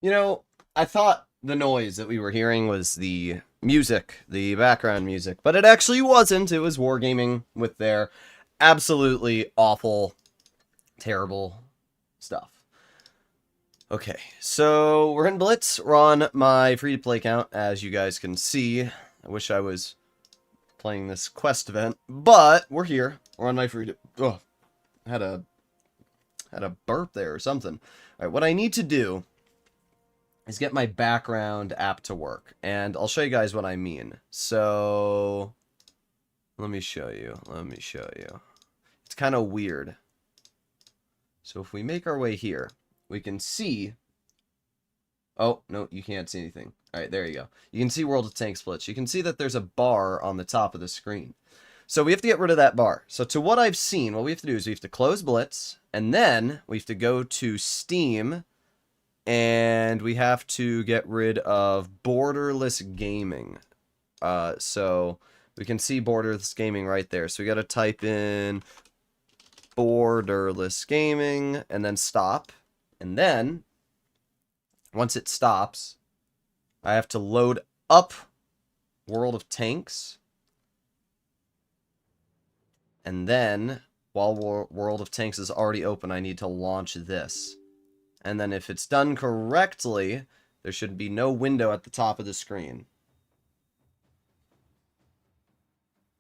You know, I thought the noise that we were hearing was the music, the background music, but it actually wasn't. It was Wargaming with their absolutely awful, terrible stuff. Okay, so we're in Blitz. We're on my free-to-play account, as you guys can see. I wish I was playing this quest event, but we're here. We're on my free-to... Oh, had a burp there or something. All right, what I need to do is get my background app to work, and I'll show you guys what I mean. So, let me show you. It's kind of weird. So if we make our way here, we can see... Oh, no, you can't see anything. Alright, there you go. You can see World of Tanks Blitz. You can see that there's a bar on the top of the screen. So we have to get rid of that bar. So to what I've seen, what we have to do is we have to close Blitz, and then we have to go to Steam, and we have to get rid of Borderless Gaming. So we can see Borderless Gaming right there. So we got to type in Borderless Gaming and then stop. And then once it stops, I have to load up World of Tanks. And then while World of Tanks is already open, I need to launch this. And then if it's done correctly, there should be no window at the top of the screen.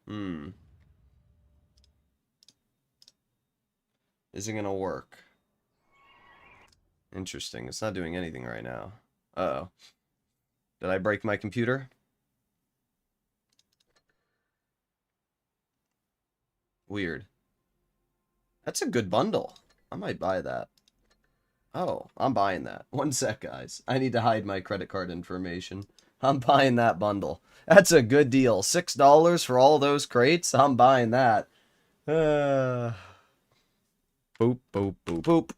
Isn't gonna work. Interesting. It's not doing anything right now. Uh-oh. Did I break my computer? Weird. That's a good bundle. I might buy that. Oh, I'm buying that. One sec, guys. I need to hide my credit card information. I'm buying that bundle. That's a good deal. $6 for all those crates? I'm buying that. Boop, boop, boop, boop.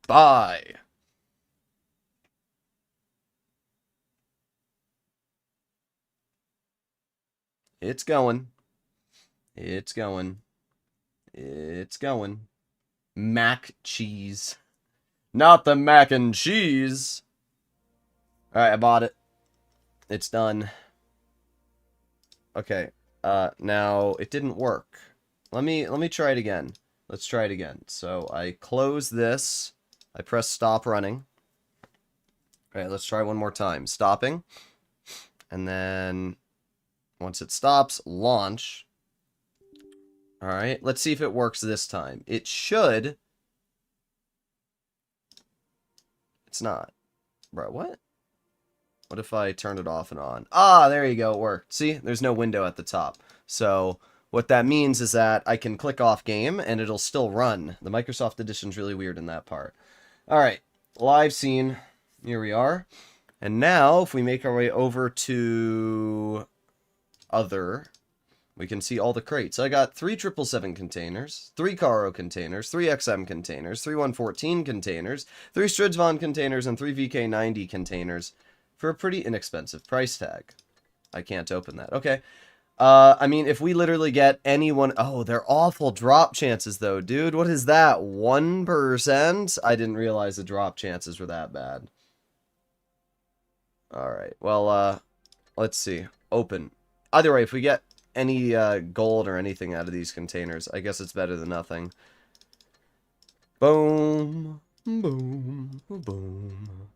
Buy. It's going. It's going. It's going. Mac cheese. Not the mac and cheese. Alright, I bought it. It's done. Okay. Now it didn't work. Let me try it again. Let's try it again. So I close this. I press stop running. Alright, let's try one more time. Stopping. And then once it stops, launch. Alright, let's see if it works this time. It should. It's not. Bro, what? What if I turn it off and on? Ah, there you go, it worked. See, there's no window at the top. So, What that means is that I can click off game and it'll still run. The Microsoft Edition's really weird in that part. All right, live scene. Here we are. And now, if we make our way over to other, we can see all the crates. I got 3 777 containers, 3 Caro containers, 3 XM containers, 3 114 containers, 3 Stridsvon containers, and 3 VK90 containers for a pretty inexpensive price tag. I can't open that. Okay. I mean, if we literally get anyone... Oh, they're awful drop chances, though, dude. What is that? 1%? I didn't realize the drop chances were that bad. Alright, well, let's see. Open. Either way, if we get any gold or anything out of these containers, I guess it's better than nothing. Boom. Boom. Boom.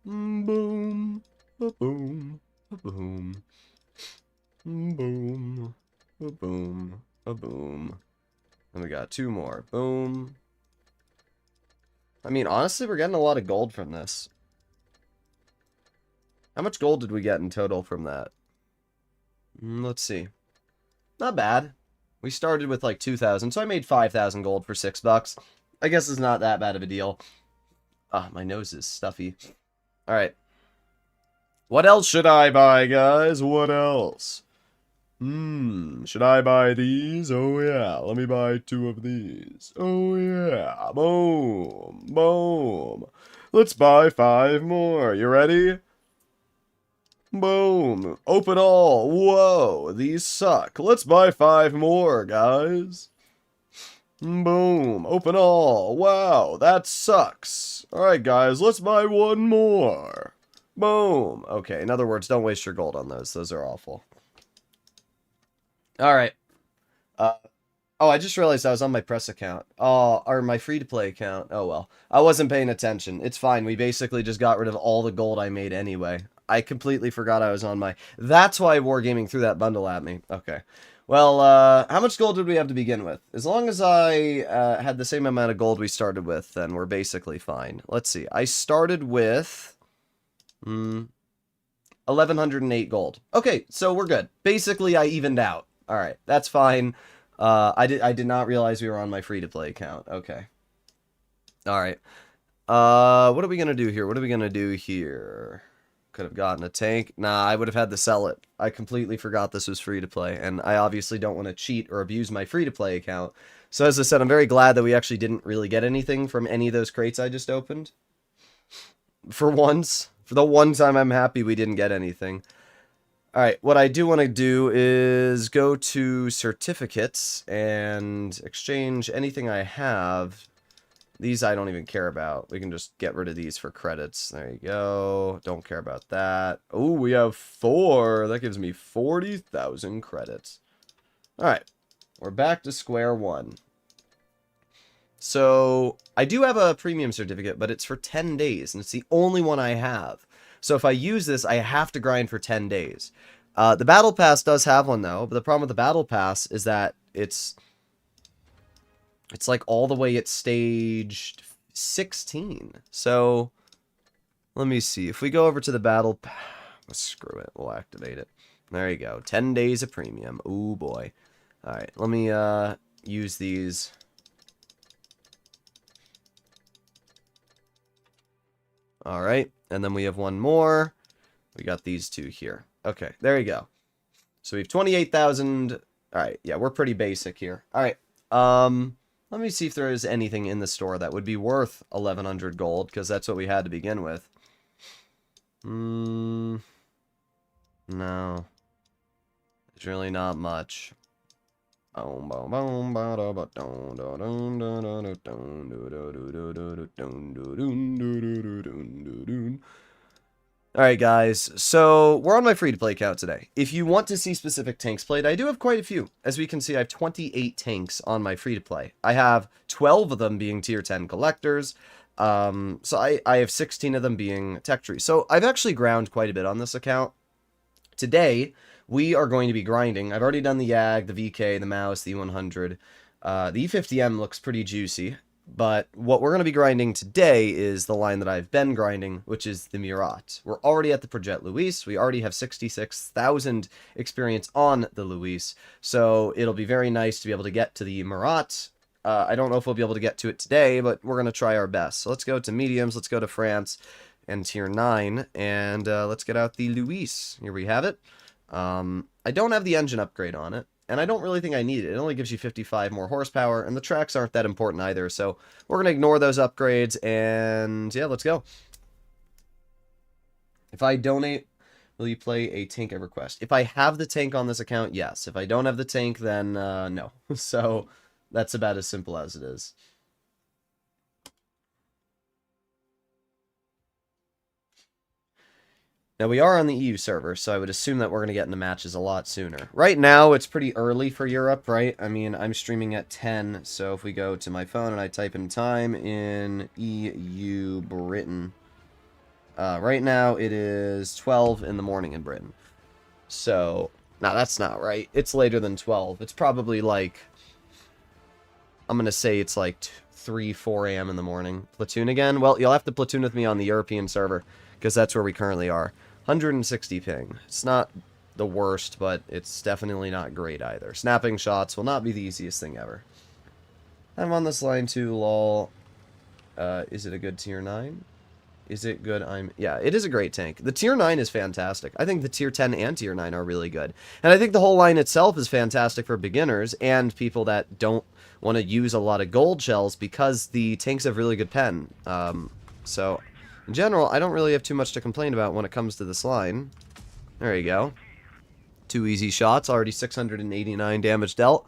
Boom. Boom. Boom. Boom. Boom. Boom. And we got 2 more. Boom. I mean, honestly, we're getting a lot of gold from this. How much gold did we get in total from that? Let's see. Not bad. We started with like 2,000, so I made 5,000 gold for $6. I guess it's not that bad of a deal. Ah, my nose is stuffy. Alright. What else should I buy, guys? What else? Should I buy these? Oh yeah, let me buy 2 of these. Oh yeah, boom, boom. Let's buy 5 more. You ready? Boom. Open all. Whoa, these suck. Let's buy 5 more, guys. Boom. Open all. Wow, that sucks. Alright, guys, let's buy 1 more. Boom. Okay, in other words, don't waste your gold on those. Those are awful. Alright. Oh, I just realized I was on my press account. Oh, or my free-to-play account. Oh, well. I wasn't paying attention. It's fine. We basically just got rid of all the gold I made anyway. I completely forgot I was on my... That's why Wargaming threw that bundle at me. Okay. Well, how much gold did we have to begin with? As long as I had the same amount of gold we started with, then we're basically fine. Let's see. I started with... 1,108 gold. Okay, so we're good. Basically, I evened out. Alright, that's fine. I did not realize we were on my free-to-play account. Okay. Alright. What are we gonna do here? What are we gonna do here? Could have gotten a tank. Nah, I would have had to sell it. I completely forgot this was free-to-play, and I obviously don't want to cheat or abuse my free-to-play account. So as I said, I'm very glad that we actually didn't really get anything from any of those crates I just opened. For once. For the one time I'm happy we didn't get anything. Alright, what I do want to do is go to certificates and exchange anything I have. These I don't even care about. We can just get rid of these for credits. There you go. Don't care about that. Oh, we have 4. That gives me 40,000 credits. Alright, we're back to square one. So, I do have a premium certificate, but it's for 10 days, and it's the only one I have. So if I use this, I have to grind for 10 days. The Battle Pass does have one, though, but the problem with the Battle Pass is that it's like all the way at stage 16. So, let me see. If we go over to the Battle Pass... Screw it, we'll activate it. There you go. 10 days of premium. Ooh, boy. Alright, let me use these... Alright, and then we have one more. We got these 2 here. Okay, there you go. So we have 28,000. Alright, yeah, we're pretty basic here. Alright, let me see if there is anything in the store that would be worth 1,100 gold, because that's what we had to begin with. No. There's really not much. Alright guys, so we're on my free-to-play account today. If you want to see specific tanks played, I do have quite a few. As we can see, I have 28 tanks on my free-to-play. I have 12 of them being tier 10 collectors, so I have 16 of them being tech trees. So I've actually ground quite a bit on this account. Today, we are going to be grinding. I've already done the YAG, the VK, the Mouse, the E100. The E50M looks pretty juicy. But what we're going to be grinding today is the line that I've been grinding, which is the Murat. We're already at the Projet Luis. We already have 66,000 experience on the Luis. So it'll be very nice to be able to get to the Murat. I don't know if we'll be able to get to it today, but we're going to try our best. So let's go to mediums. Let's go to France and tier 9. And let's get out the Luis. Here we have it. I don't have the engine upgrade on it. And I don't really think I need it. It only gives you 55 more horsepower, and the tracks aren't that important either. So we're going to ignore those upgrades, and yeah, let's go. If I donate, will you play a tank request? If I have the tank on this account, yes. If I don't have the tank, then no. So that's about as simple as it is. Now, we are on the EU server, so I would assume that we're going to get into matches a lot sooner. Right now, it's pretty early for Europe, right? I mean, I'm streaming at 10, so if we go to my phone and I type in time in EU Britain, right now it is 12 in the morning in Britain. So, no, that's not right. It's later than 12. It's probably like, I'm going to say it's like 3, 4 a.m. in the morning. Platoon again? Well, you'll have to platoon with me on the European server, because that's where we currently are. 160 ping. It's not the worst, but it's definitely not great either. Snapping shots will not be the easiest thing ever. I'm on this line too, lol. Is it a good tier 9? Is it good? Yeah, it is a great tank. The tier 9 is fantastic. I think the tier 10 and tier 9 are really good. And I think the whole line itself is fantastic for beginners and people that don't want to use a lot of gold shells because the tanks have really good pen. So in general, I don't really have too much to complain about when it comes to this line. There you go. 2 easy shots, already 689 damage dealt.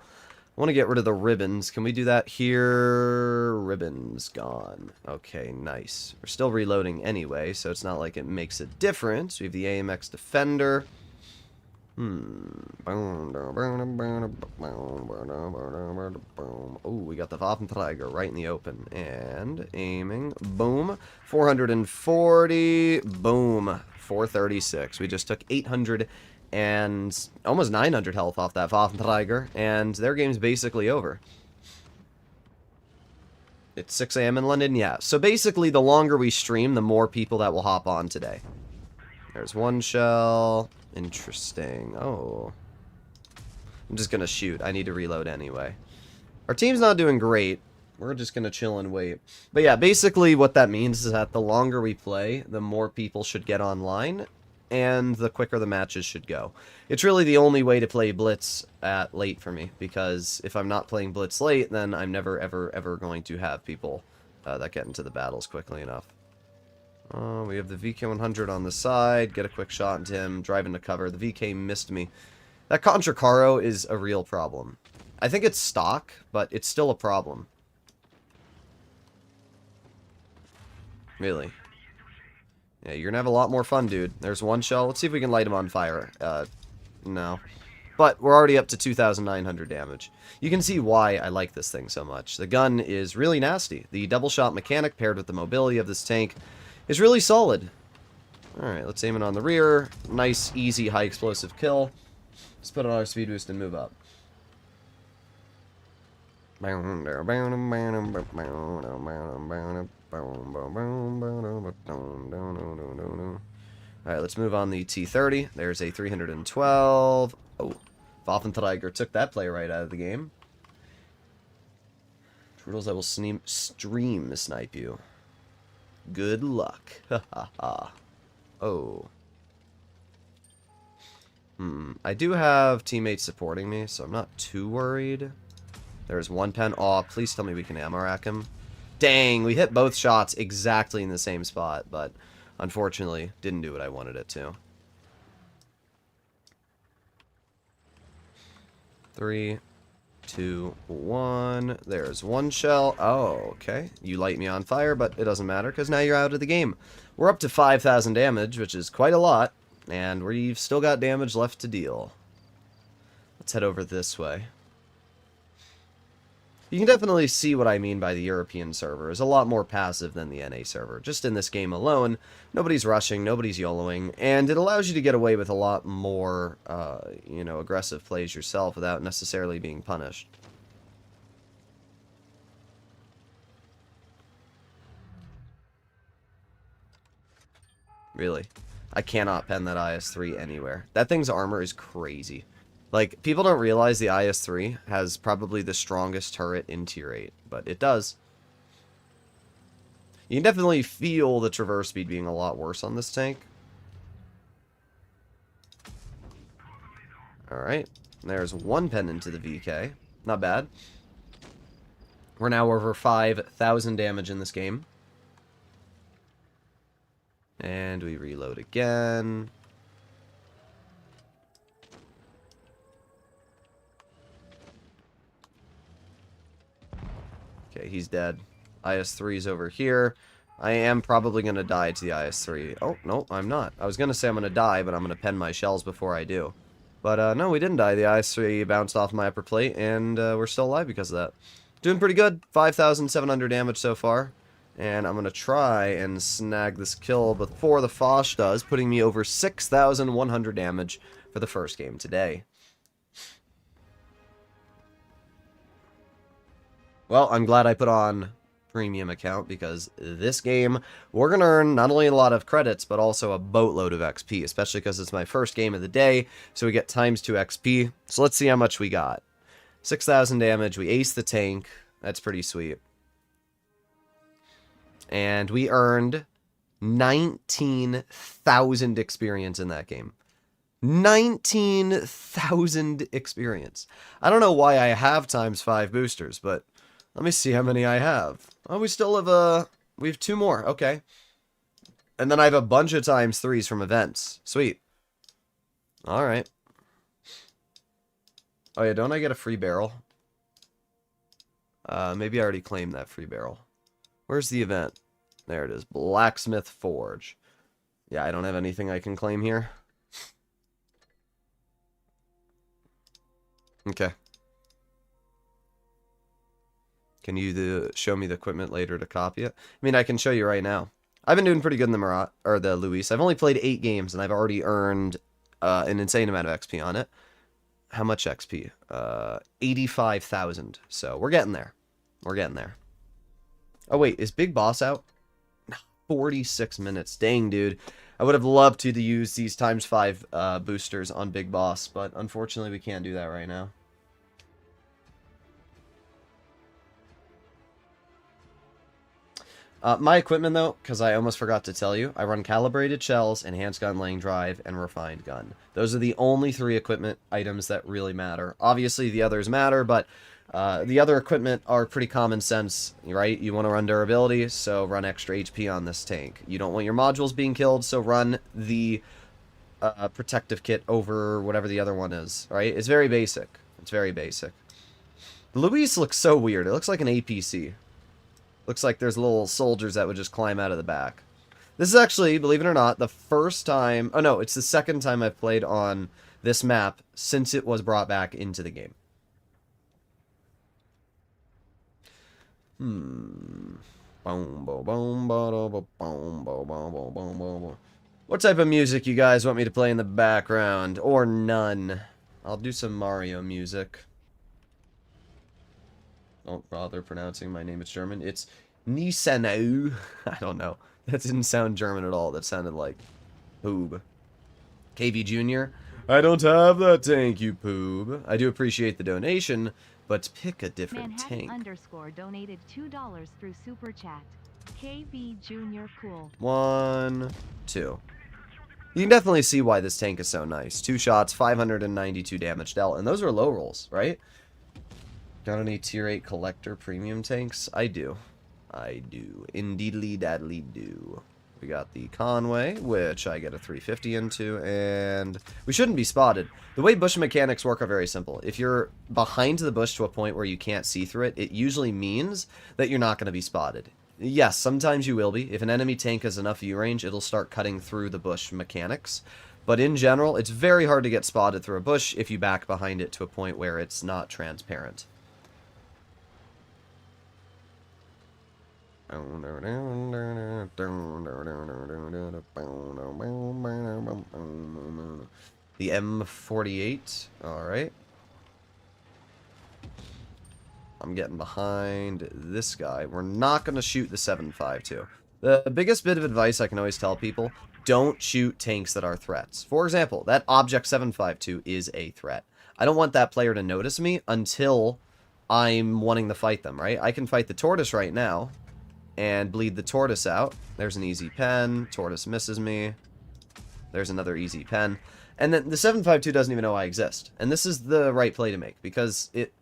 I want to get rid of the ribbons. Can we do that here? Ribbons gone. Okay, nice. We're still reloading anyway, so it's not like it makes a difference. We have the AMX Defender. Oh, we got the Jagdtiger right in the open. And aiming. Boom. 440. Boom. 436. We just took 800 and almost 900 health off that Jagdtiger. And their game's basically over. It's 6 a.m. in London? Yeah. So basically, the longer we stream, the more people that will hop on today. There's one shell. Interesting. Oh. I'm just gonna shoot. I need to reload anyway. Our team's not doing great. We're just gonna chill and wait. But yeah, basically what that means is that the longer we play, the more people should get online, and the quicker the matches should go. It's really the only way to play Blitz at late for me, because if I'm not playing Blitz late, then I'm never, ever, ever going to have people that get into the battles quickly enough. We have the VK100 on the side. Get a quick shot into him. Drive into cover. The VK missed me. That Contracaro is a real problem. I think it's stock, but it's still a problem. Really. Yeah, you're gonna have a lot more fun, dude. There's one shell. Let's see if we can light him on fire. No. But we're already up to 2,900 damage. You can see why I like this thing so much. The gun is really nasty. The double shot mechanic paired with the mobility of this tank is really solid. Alright, let's aim it on the rear. Nice, easy, high explosive kill. Let's put on our speed boost and move up. Alright, let's move on the T-30. There's a 312. Oh, Jagdtiger took that play right out of the game. Droodles, I will stream snipe you. Good luck. Ha ha ha. Oh. I do have teammates supporting me, so I'm not too worried. There's one pen. Aw, please tell me we can ammo rack him. Dang, we hit both shots exactly in the same spot, but unfortunately didn't do what I wanted it to. 3, 2, 1. There's one shell. Oh, okay. You light me on fire, but it doesn't matter because now you're out of the game. We're up to 5,000 damage, which is quite a lot, and we've still got damage left to deal. Let's head over this way. You can definitely see what I mean by the European server. It's a lot more passive than the NA server. Just in this game alone, nobody's rushing, nobody's YOLOing, and it allows you to get away with a lot more, you know, aggressive plays yourself without necessarily being punished. Really. I cannot pen that IS-3 anywhere. That thing's armor is crazy. Like, people don't realize the IS-3 has probably the strongest turret in Tier 8, but it does. You can definitely feel the traverse speed being a lot worse on this tank. Alright, there's one pen into the VK. Not bad. We're now over 5,000 damage in this game. And we reload again. Okay, he's dead. IS-3's over here. I am probably going to die to the IS-3. Oh, no, I'm not. I was going to say I'm going to die, but I'm going to pen my shells before I do. But, no, we didn't die. The IS-3 bounced off my upper plate, and we're still alive because of that. Doing pretty good. 5,700 damage so far. And I'm going to try and snag this kill before the Foch does, putting me over 6,100 damage for the first game today. Well, I'm glad I put on premium account because this game, we're going to earn not only a lot of credits, but also a boatload of XP, especially because it's my first game of the day, so we get times 2 XP. So let's see how much we got. 6,000 damage, we ace the tank. That's pretty sweet. And we earned 19,000 experience in that game. 19,000 experience. I don't know why I have times 5 boosters, but let me see how many I have. Oh, we still have we have 2 more. Okay. And then I have a bunch of times 3s from events. Sweet. All right. Oh yeah, don't I get a free barrel? Maybe I already claimed that free barrel. Where's the event? There it is. Blacksmith Forge. Yeah, I don't have anything I can claim here. Okay. Can you show me the equipment later to copy it? I mean, I can show you right now. I've been doing pretty good in the Marat, or the Luis. I've only played 8 games, and I've already earned an insane amount of XP on it. How much XP? 85,000. So, we're getting there. We're getting there. Oh, wait. Is Big Boss out? 46 minutes. Dang, dude. I would have loved to use these times 5 boosters on Big Boss, but unfortunately we can't do that right now. My equipment, though, because I almost forgot to tell you, I run calibrated shells, enhanced gun laying drive, and refined gun. Those are the only 3 equipment items that really matter. Obviously, the others matter, but the other equipment are pretty common sense, right? You want to run durability, so run extra HP on this tank. You don't want your modules being killed, so run the protective kit over whatever the other one is, right? It's very basic. It's very basic. The Luis looks so weird. It looks like an APC. Looks like there's little soldiers that would just climb out of the back. This is actually, believe it or not, the first time... Oh, no, it's the second time I've played on this map since it was brought back into the game. What type of music you guys want me to play in the background? Or none? I'll do some Mario music. Don't bother pronouncing my name. It's German. It's Nisanau. I don't know. That didn't sound German at all. That sounded like Poob. KV Jr. I don't have that tank, you Poob. I do appreciate the donation, but pick a different Manhattan tank. _ donated $2 through Super Chat. KV Jr. Cool. 1, 2. You can definitely see why this tank is so nice. 2 shots, 592 damage dealt, and those are low rolls, right? Got any tier 8 collector premium tanks? I do. I do. Indeedly dadly do. We got the Conway, which I get a 350 into, and we shouldn't be spotted. The way bush mechanics work are very simple. If you're behind the bush to a point where you can't see through it, it usually means that you're not going to be spotted. Yes, sometimes you will be. If an enemy tank has enough view range, it'll start cutting through the bush mechanics. But in general, it's very hard to get spotted through a bush if you back behind it to a point where it's not transparent. The M48. Alright. I'm getting behind this guy. We're not going to shoot the 7.52. The biggest bit of advice I can always tell people, don't shoot tanks that are threats. For example, that Object 752 is a threat. I don't want that player to notice me until I'm wanting to fight them, right? I can fight the Tortoise right now and bleed the Tortoise out. There's an easy pen. Tortoise misses me. There's another easy pen. And then the 752 doesn't even know I exist. And this is the right play to make because it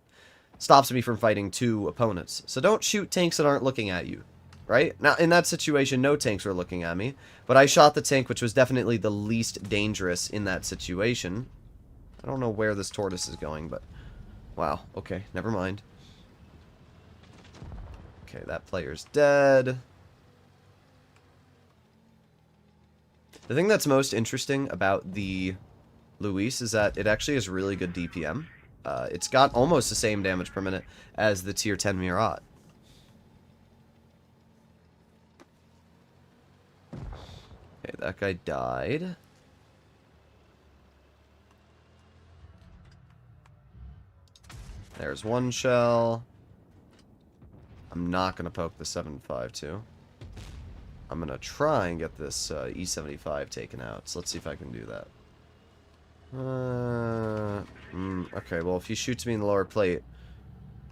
stops me from fighting two opponents. So don't shoot tanks that aren't looking at you, right? Now, in that situation, no tanks were looking at me. But I shot the tank, which was definitely the least dangerous in that situation. I don't know where this Tortoise is going, but... Wow, okay, never mind. Okay, that player's dead. The thing that's most interesting about the Luis is that it actually has really good DPM. It's got almost the same damage per minute as the tier 10 Murat. Okay, that guy died. There's one shell. I'm not going to poke the 752. I'm going to try and get this E75 taken out. So let's see if I can do that. Okay, well, if he shoots me in the lower plate,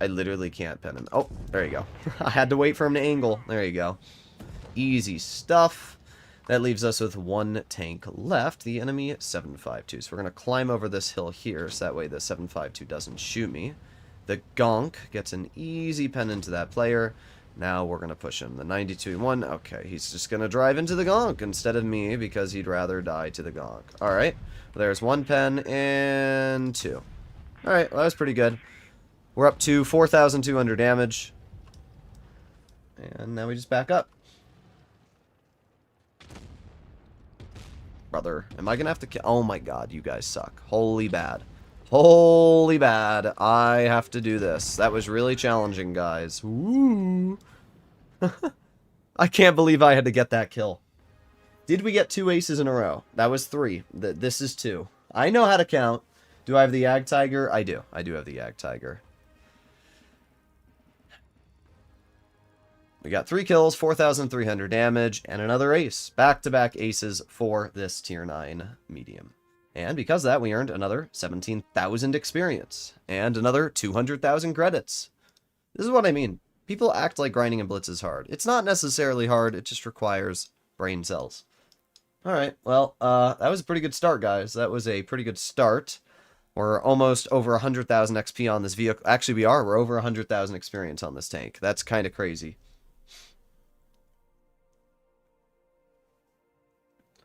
I literally can't pin him. Oh, there you go. I had to wait for him to angle. There you go. Easy stuff. That leaves us with one tank left, the enemy 752. So we're going to climb over this hill here, so that way the 752 doesn't shoot me. The Gonk gets an easy pen into that player. Now we're going to push him. The 92-1, okay, he's just going to drive into the Gonk instead of me because he'd rather die to the Gonk. Alright, there's one pen and two. Alright, well, that was pretty good. We're up to 4,200 damage. And now we just back up. Brother, am I going to have to kill? Oh my god, you guys suck. Holy bad. Holy bad. I have to do this. That was really challenging, guys. Ooh. I can't believe I had to get that kill. Did we get 2 aces in a row? That was 3. This is 2. I know how to count. Do I have the Jagdtiger? I do. I do have the Jagdtiger. We got 3 kills, 4,300 damage, and another ace. Back-to-back aces for this tier 9 medium. And because of that, we earned another 17,000 experience. And another 200,000 credits. This is what I mean. People act like grinding in Blitz is hard. It's not necessarily hard, it just requires brain cells. Alright, well, that was a pretty good start, guys. That was a pretty good start. We're almost over 100,000 XP on this vehicle. Actually, we are. We're over 100,000 experience on this tank. That's kind of crazy.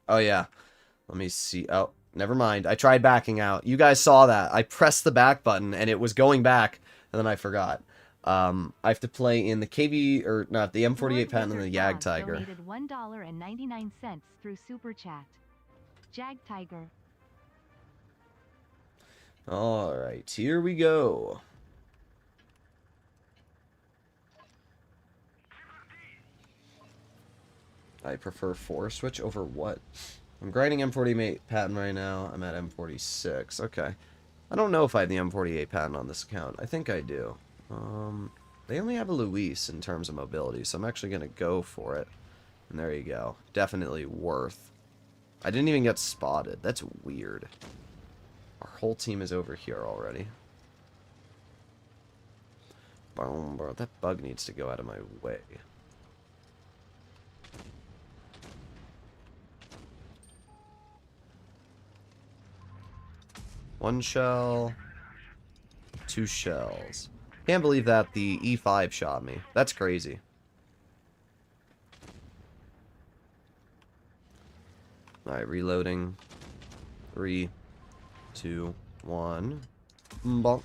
Oh, yeah. Let me see. Oh, never mind. I tried backing out. You guys saw that. I pressed the back button, and it was going back, and then I forgot. I have to play in the KV, or not, the M48 patent and the Jagdtiger. Donated $1.99 through Super Chat. Jagdtiger. Alright, here we go. I prefer 4 switch over what? I'm grinding M48 patent right now. I'm at M46. Okay. I don't know if I have the M48 patent on this account. I think I do. They only have a Luis in terms of mobility, so I'm actually going to go for it. And there you go. Definitely worth. I didn't even get spotted. That's weird. Our whole team is over here already. Boom, bro. That bug needs to go out of my way. One shell. 2 shells. Can't believe that the E5 shot me. That's crazy. Alright, reloading. 3, 2, 1. Bonk.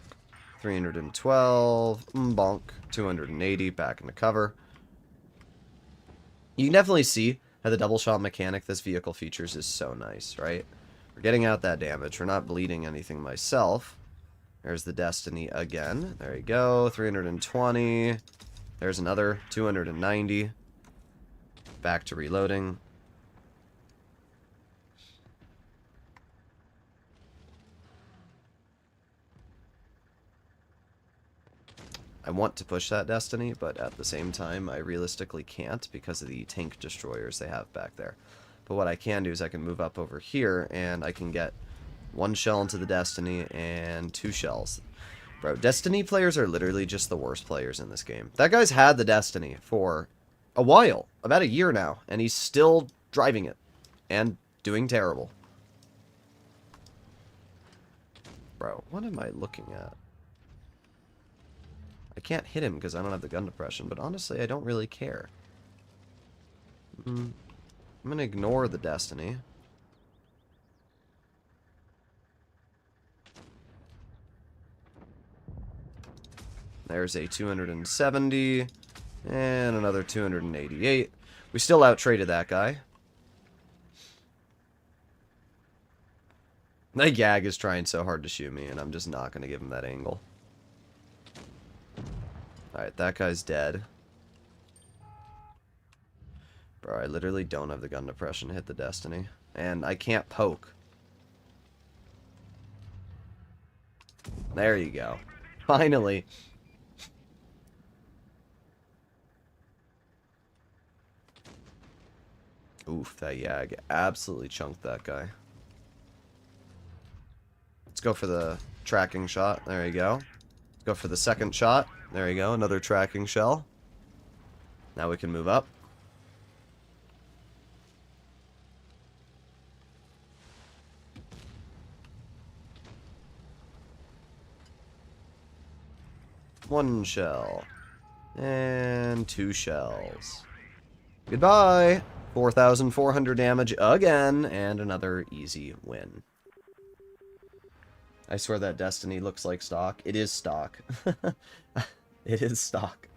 312. Bonk. 280. Back into cover. You can definitely see how the double shot mechanic this vehicle features is so nice, right? We're getting out that damage. We're not bleeding anything myself. There's the Destiny again. There you go. 320. There's another 290. Back to reloading. I want to push that Destiny, but at the same time, I realistically can't because of the tank destroyers they have back there. But what I can do is I can move up over here, and I can get 1 shell into the Destiny and 2 shells. Bro, Destiny players are literally just the worst players in this game. That guy's had the Destiny for a while, about a year now, and he's still driving it and doing terrible. Bro, what am I looking at? I can't hit him because I don't have the gun depression, but honestly, I don't really care. I'm gonna ignore the Destiny. There's a 270, and another 288. We still out-traded that guy. That Yag is trying so hard to shoot me, and I'm just not going to give him that angle. Alright, that guy's dead. Bro, I literally don't have the gun depression to hit the Destiny. And I can't poke. There you go. Finally. Oof, that Yag absolutely chunked that guy. Let's go for the tracking shot. There you go. Let's go for the second shot. There you go. Another tracking shell. Now we can move up. One shell. And 2 shells. Goodbye. 4,400 damage again. And another easy win. I swear that Destiny looks like stock. It is stock. It is stock.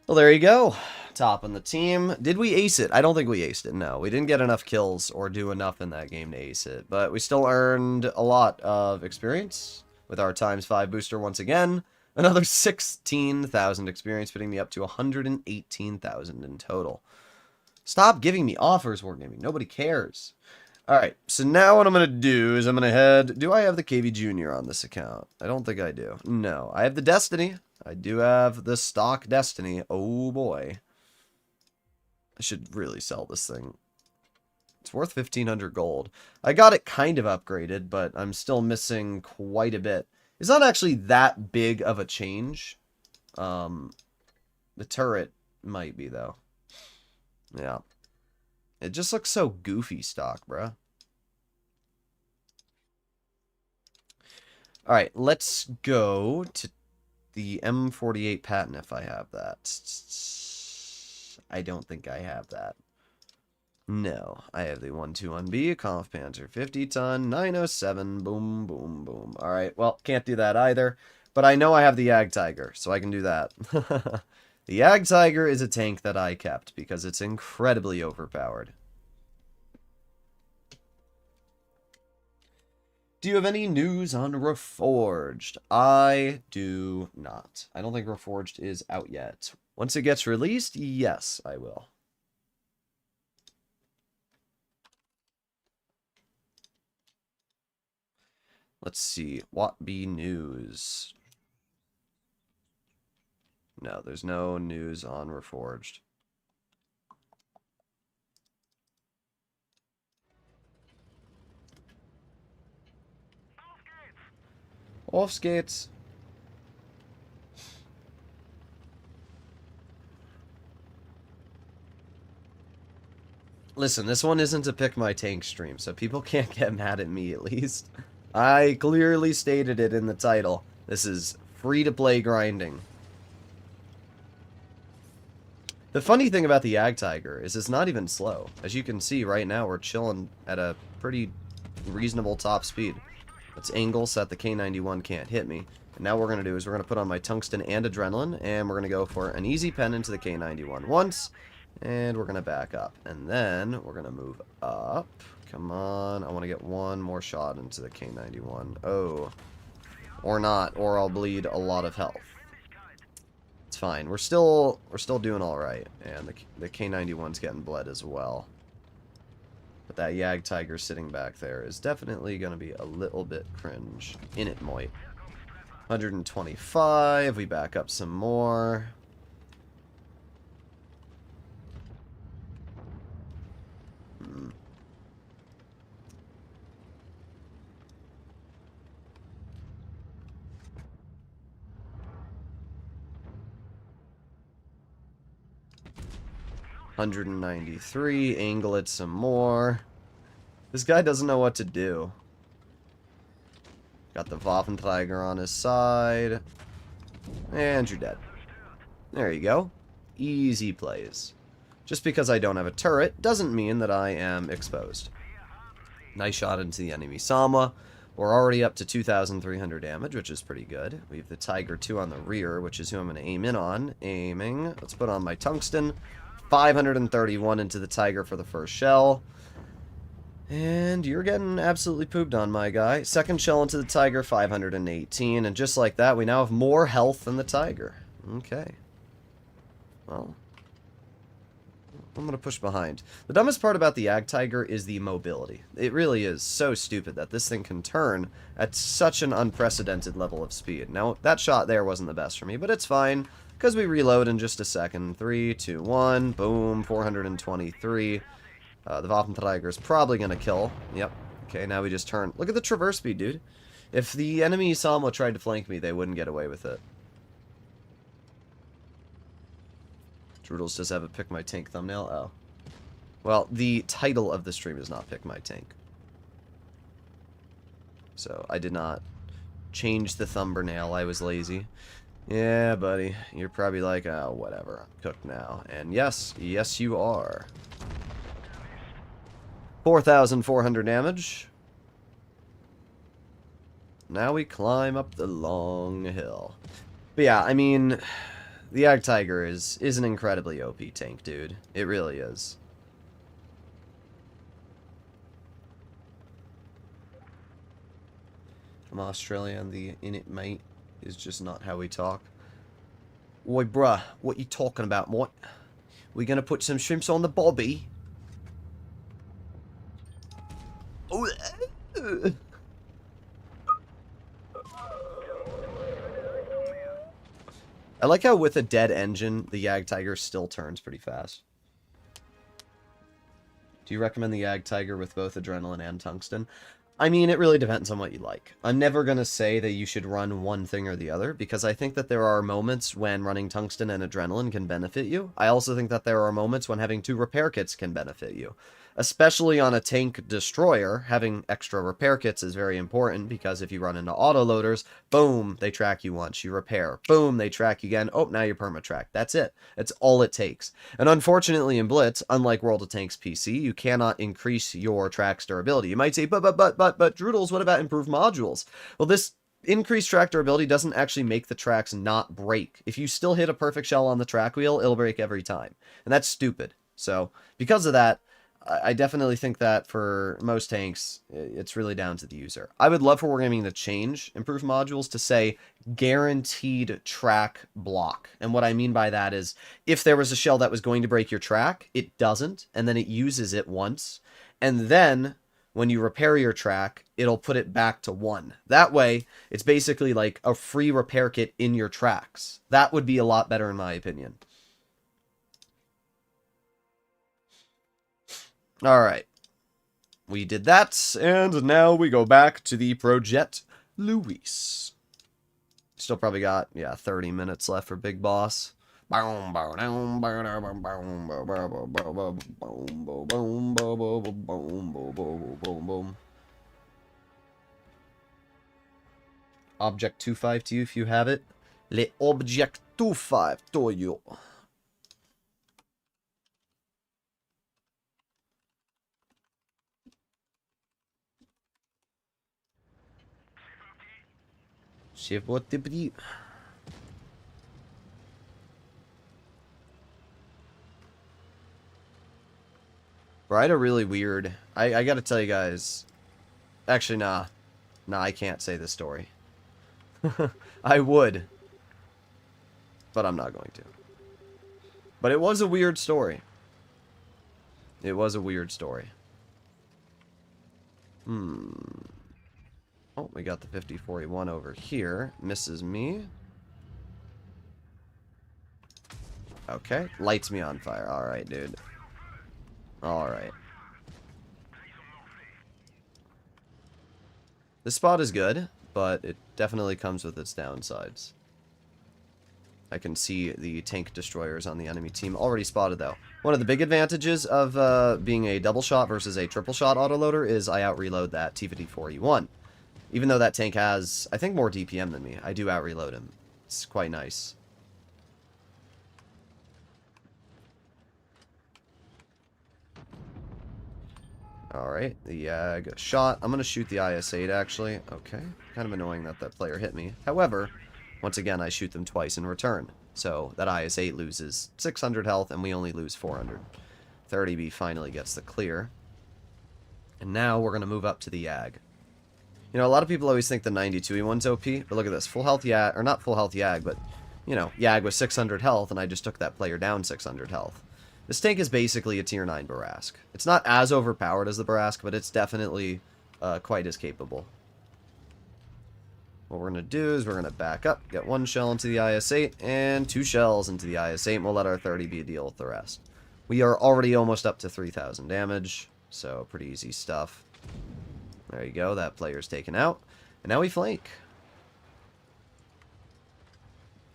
Well, there you go. Top on the team. Did we ace it? I don't think we aced it. No, we didn't get enough kills or do enough in that game to ace it. But we still earned a lot of experience with our ×5 booster once again. Another 16,000 experience, putting me up to 118,000 in total. Stop giving me offers, Wargaming. Nobody cares. Alright, so now what I'm going to do is I'm going to head... Do I have the KV Junior on this account? I don't think I do. No, I have the Destiny. I do have the stock Destiny. Oh boy. I should really sell this thing. It's worth 1,500 gold. I got it kind of upgraded, but I'm still missing quite a bit. It's not actually that big of a change. The turret might be, though. Yeah. It just looks so goofy stock, bruh. Alright, let's go to the M48 Patton if I have that. I don't think I have that. No, I have the 121B, Kampfpanzer 50-ton, 907, boom, boom, boom. Alright, well, can't do that either. But I know I have the Jagdtiger, so I can do that. The Jagdtiger is a tank that I kept, because it's incredibly overpowered. Do you have any news on Reforged? I do not. I don't think Reforged is out yet. Once it gets released, yes, I will. Let's see. What be news? No, there's no news on Reforged. Off skates. Listen, this one isn't to pick my tank stream, so people can't get mad at me at least. I clearly stated it in the title. This is free-to-play grinding. The funny thing about the Jagdtiger is it's not even slow. As you can see right now, we're chilling at a pretty reasonable top speed. Let's angle so that the K91 can't hit me. And now what we're going to do is we're going to put on my tungsten and adrenaline, and we're going to go for an easy pen into the K91 once, and we're going to back up. And then we're going to move up. Come on, I want to get one more shot into the K91. Oh. Or not, or I'll bleed a lot of health. It's fine. We're still doing alright. And the K91's getting bled as well. But that Jagdtiger sitting back there is definitely going to be a little bit cringe. In it, Moit. 125. We back up some more. 193. Angle it some more. This guy doesn't know what to do. Got the Jagdtiger on his side. And you're dead. There you go. Easy plays. Just because I don't have a turret doesn't mean that I am exposed. Nice shot into the enemy Sama. We're already up to 2,300 damage, which is pretty good. We have the Tiger 2 on the rear, which is who I'm going to aim in on. Aiming. Let's put on my tungsten. 531 into the Tiger for the first shell. And you're getting absolutely pooped on, my guy. Second shell into the Tiger, 518. And just like that, we now have more health than the Tiger. Okay. Well, I'm going to push behind. The dumbest part about the Jagdtiger is the mobility. It really is so stupid that this thing can turn at such an unprecedented level of speed. Now, that shot there wasn't the best for me, but it's fine, because we reload in just a second. 3, 2, 1, boom, 423. The Jagdtiger is probably going to kill. Yep. Okay, now we just turn. Look at the traverse speed, dude. If the enemy Sama tried to flank me, they wouldn't get away with it. Droodles does have a Pick My Tank thumbnail. Oh. Well, the title of the stream is not Pick My Tank. So, I did not change the thumbnail. I was lazy. Yeah, buddy. You're probably like, oh, whatever. I'm cooked now. And yes, yes you are. 4,400 damage. Now we climb up the long hill. But yeah, I mean, the Jagdtiger is an incredibly OP tank, dude. It really is. From Australia, and the in it, mate, is just not how we talk. Oi, bruh, what you talking about, mate? We gonna put some shrimps on the bobby? Oh, I like how with a dead engine, the Jagdtiger still turns pretty fast. Do you recommend the Jagdtiger with both adrenaline and tungsten? I mean, it really depends on what you like. I'm never going to say that you should run one thing or the other, because I think that there are moments when running tungsten and adrenaline can benefit you. I also think that there are moments when having 2 repair kits can benefit you. Especially on a tank destroyer, having extra repair kits is very important, because if you run into autoloaders, boom, they track you once, you repair, boom, they track you again, oh, now you're perma-tracked. That's it. That's all it takes. And unfortunately in Blitz, unlike World of Tanks PC, you cannot increase your track's durability. You might say, but, Droodles, what about improved modules? Well, this increased track durability doesn't actually make the tracks not break. If you still hit a perfect shell on the track wheel, it'll break every time. And that's stupid. So, because of that, I definitely think that for most tanks, it's really down to the user. I would love for Wargaming to change improved modules to say guaranteed track block. And what I mean by that is if there was a shell that was going to break your track, it doesn't, and then it uses it once. And then when you repair your track, it'll put it back to 1. That way, it's basically like a free repair kit in your tracks. That would be a lot better in my opinion. Alright. We did that, and now we go back to the Project Luis. Still probably got, yeah, 30 minutes left for Big Boss. Object 25 to you if you have it. Le Object 25 to you. C'est votre prix. Bro, I had a really weird... I gotta tell you guys... Actually, nah. Nah, I can't say this story. I would. But I'm not going to. But it was a weird story. It was a weird story. Oh, we got the 5041 over here. Misses me. Okay. Lights me on fire. Alright, dude. Alright. This spot is good, but it definitely comes with its downsides. I can see the tank destroyers on the enemy team already spotted, though. One of the big advantages of being a double shot versus a triple shot autoloader is I out-reload that T-54E1. Even though that tank has, I think, more DPM than me, I do out-reload him. It's quite nice. Alright, the Yag shot. I'm going to shoot the IS-8, actually. Okay, kind of annoying that that player hit me. However, once again, I shoot them twice in return. So that IS-8 loses 600 health, and we only lose 400. 30B finally gets the clear. And now we're going to move up to the Yag. You know, a lot of people always think the 92E1's OP, but look at this. Full health Yag, or not full health Yag, but, you know, Yag was 600 health, and I just took that player down 600 health. This tank is basically a tier 9 Barask. It's not as overpowered as the Barask, but it's definitely quite as capable. What we're going to do is we're going to back up, get 1 shell into the IS-8, and 2 shells into the IS-8, and we'll let our 30B deal with the rest. We are already almost up to 3,000 damage, so pretty easy stuff. There you go, that player's taken out. And now we flank.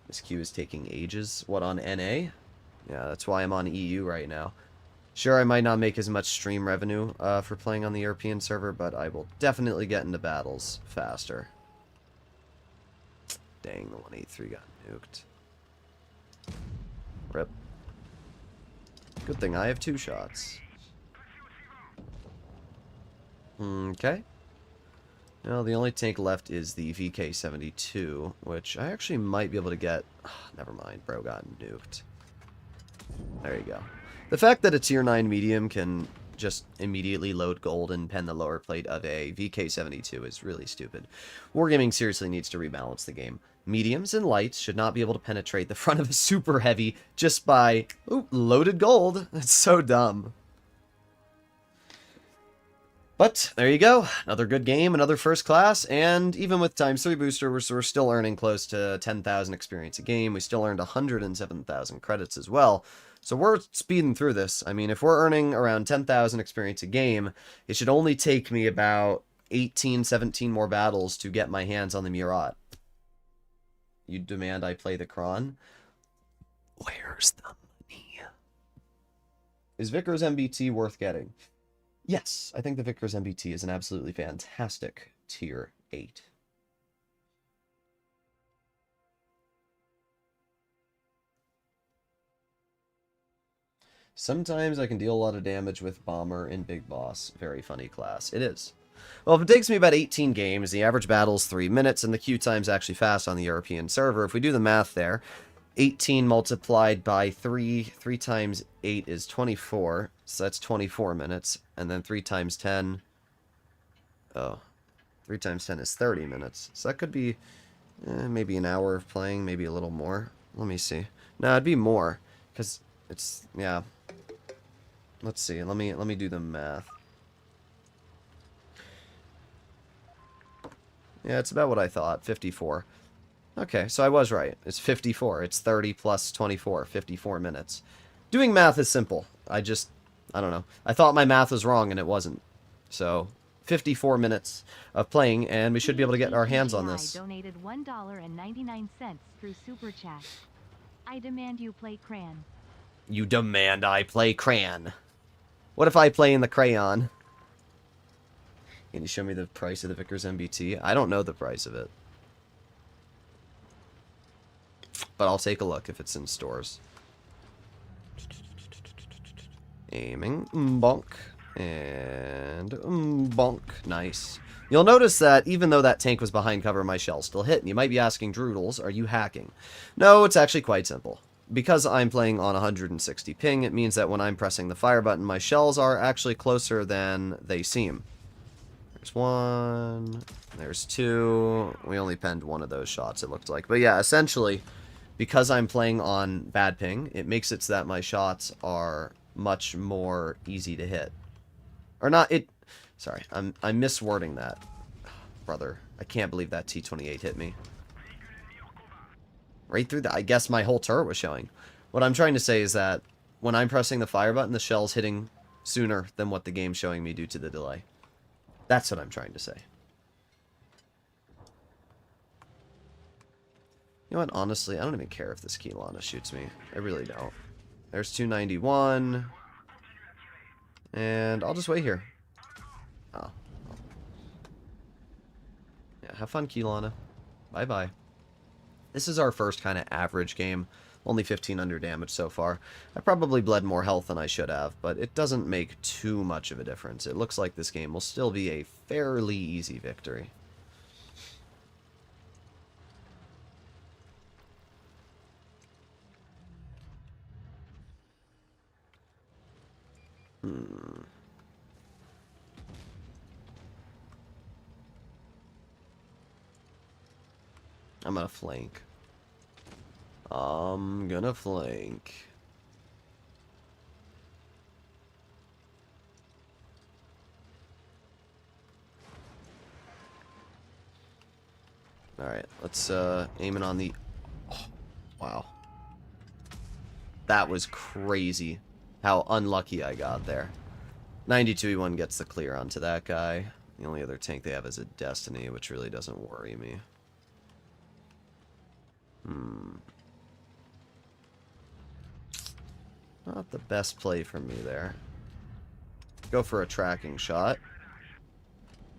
This queue is taking ages. What, on NA? Yeah, that's why I'm on EU right now. Sure, I might not make as much stream revenue for playing on the European server, but I will definitely get into battles faster. Dang, the 183 got nuked. Rip. Good thing I have 2 shots. Okay. Now, the only tank left is the VK-72, which I actually might be able to get... never mind, bro got nuked. There you go. The fact that a tier 9 medium can just immediately load gold and pen the lower plate of a VK-72 is really stupid. Wargaming seriously needs to rebalance the game. Mediums and lights should not be able to penetrate the front of a super heavy just by loaded gold. That's so dumb. But there you go. Another good game, another first class, and even with times 3 booster, we're still earning close to 10,000 experience a game. We still earned 107,000 credits as well. So we're speeding through this. I mean, if we're earning around 10,000 experience a game, it should only take me about 18, 17 more battles to get my hands on the Murat. You demand I play the Kron? Where's the money? Is Vickers MBT worth getting? Yes, I think the Vickers MBT is an absolutely fantastic tier 8. Sometimes I can deal a lot of damage with Bomber in Big Boss. Very funny class. It is. Well, if it takes me about 18 games, the average battle is 3 minutes, and the queue time's actually fast on the European server. If we do the math there, 18 multiplied by 3 times 8 is 24, so that's 24 minutes, and then 3 times 10, 3 times 10 is 30 minutes, so that could be maybe an hour of playing, maybe a little more. Let me see. No, it'd be more, because it's, yeah. Let's see, let me do the math. Yeah, it's about what I thought, 54. Okay, so I was right. It's 54. It's 30 plus 24, 54 minutes. Doing math is simple. I don't know. I thought my math was wrong, and it wasn't. So, 54 minutes of playing, and we should be able to get our hands on this. Donated $1.99 through Super Chat. I demand you play Cran. You demand I play Cran. What if I play in the crayon? Can you show me the price of the Vickers MBT? I don't know the price of it. But I'll take a look if it's in stores. Aiming. Bonk. And bonk. Nice. You'll notice that even though that tank was behind cover, my shell still hit. And you might be asking, Droodles, are you hacking? No, it's actually quite simple. Because I'm playing on 160 ping, it means that when I'm pressing the fire button, my shells are actually closer than they seem. There's 1. There's 2. We only penned 1 of those shots, it looked like. But yeah, essentially, because I'm playing on bad ping, it makes it so that my shots are much more easy to hit. Or not, sorry, I'm miswording that. Brother, I can't believe that T-28 hit me. Right through I guess my whole turret was showing. What I'm trying to say is that when I'm pressing the fire button, the shell's hitting sooner than what the game's showing me due to the delay. That's what I'm trying to say. know what? Honestly, I don't even care if this Keylana shoots me. I really don't. There's 291. And I'll just wait here. Oh. Yeah, have fun, Keylana. Bye-bye. This is our first kind of average game. Only 1500 damage so far. I probably bled more health than I should have, but it doesn't make too much of a difference. It looks like this game will still be a fairly easy victory. I'm gonna flank. I'm gonna flank. Alright, let's aim it on the... Oh, wow. That was crazy how unlucky I got there. 92E1 gets the clear onto that guy. The only other tank they have is a Destiny, which really doesn't worry me. Not the best play from me there. Go for a tracking shot.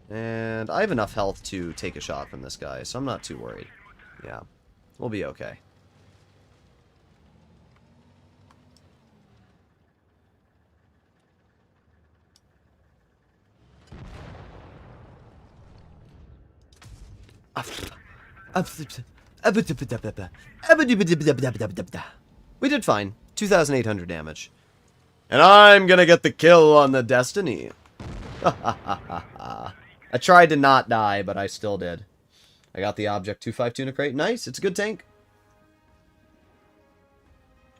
And I have enough health to take a shot from this guy, so I'm not too worried. Yeah, we'll be okay. We did fine. 2,800 damage. And I'm gonna get the kill on the Destiny. I tried to not die, but I still did. I got the Object 252 in a crate. Nice, it's a good tank.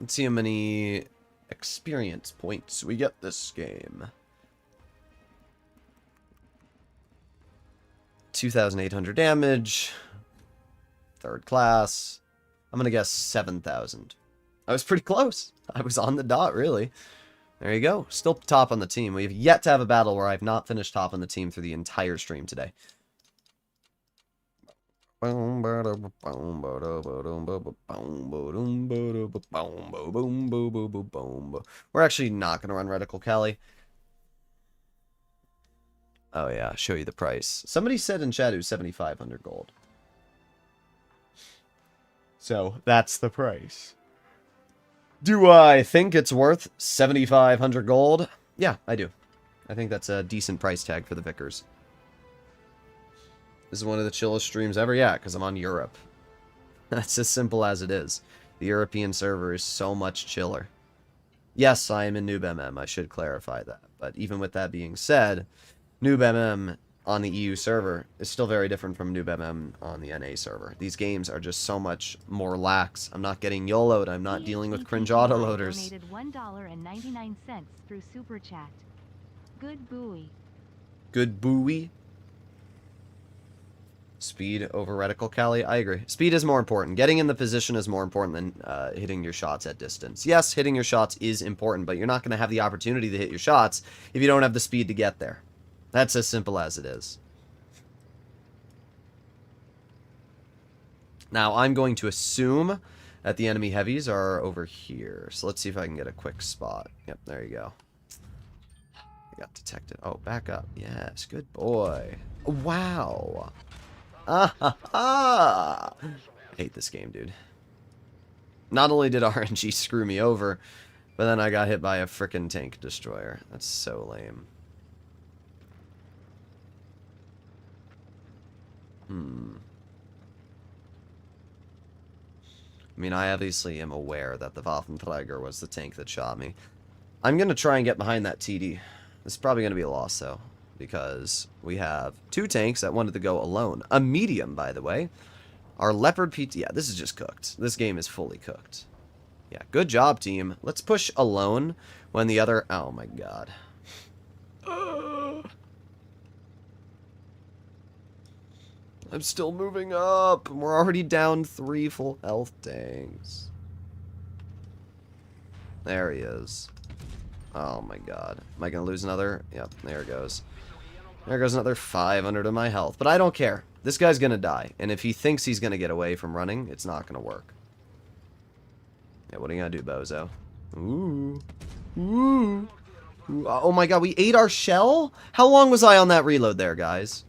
Let's see how many experience points we get this game. 2,800 damage. Third class. I'm gonna guess 7,000. I was pretty close. I was on the dot, really. There you go. Still top on the team. We have yet to have a battle where I've not finished top on the team through the entire stream today. We're actually not going to run Reticle Cali. Oh yeah, show you the price. Somebody said in chat it was 7,500 gold. So, that's the price. Do I think it's worth 7,500 gold? Yeah, I do. I think that's a decent price tag for the Vickers. This is one of the chillest streams ever. Yeah, because I'm on Europe. That's as simple as it is. The European server is so much chiller. Yes, I am in Noob MM. I should clarify that. But even with that being said, Noob MM on the EU server is still very different from Noob MM on the NA server. These games are just so much more lax. I'm not getting YOLO'd. I'm not dealing with cringe autoloaders. Donated $1.99 through Super Chat. Good buoy. Good buoy. Speed over Reticle Cali. I agree. Speed is more important. Getting in the position is more important than hitting your shots at distance. Yes, hitting your shots is important, but you're not going to have the opportunity to hit your shots if you don't have the speed to get there. That's as simple as it is. Now, I'm going to assume that the enemy heavies are over here. So let's see if I can get a quick spot. Yep, there you go. I got detected. Oh, back up. Yes, good boy. Wow. Ah ha ha! I hate this game, dude. Not only did RNG screw me over, but then I got hit by a frickin' tank destroyer. That's so lame. I mean, I obviously am aware that the Waffenträger was the tank that shot me. I'm going to try and get behind that TD. This is probably going to be a loss, though, because we have two tanks that wanted to go alone. A medium, by the way. Our Leopard PT... Yeah, this is just cooked. This game is fully cooked. Yeah, good job, team. Let's push alone when the other... Oh, my God. I'm still moving up. We're already down 3 full health tanks. There he is. Oh my god. Am I going to lose another? Yep, there it goes. There goes another 500 of my health. But I don't care. This guy's gonna die. And if he thinks he's gonna get away from running, it's not gonna work. Yeah, what are you gonna do, bozo? Ooh. Ooh. Ooh. Oh my god, we ate our shell? How long was I on that reload there, guys?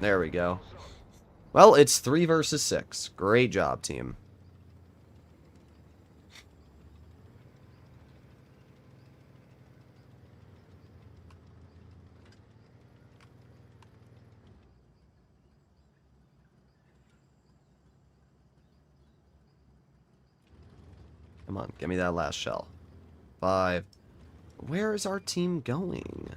There we go. Well, it's 3 versus 6. Great job, team. Come on, give me that last shell. 5. Where is our team going?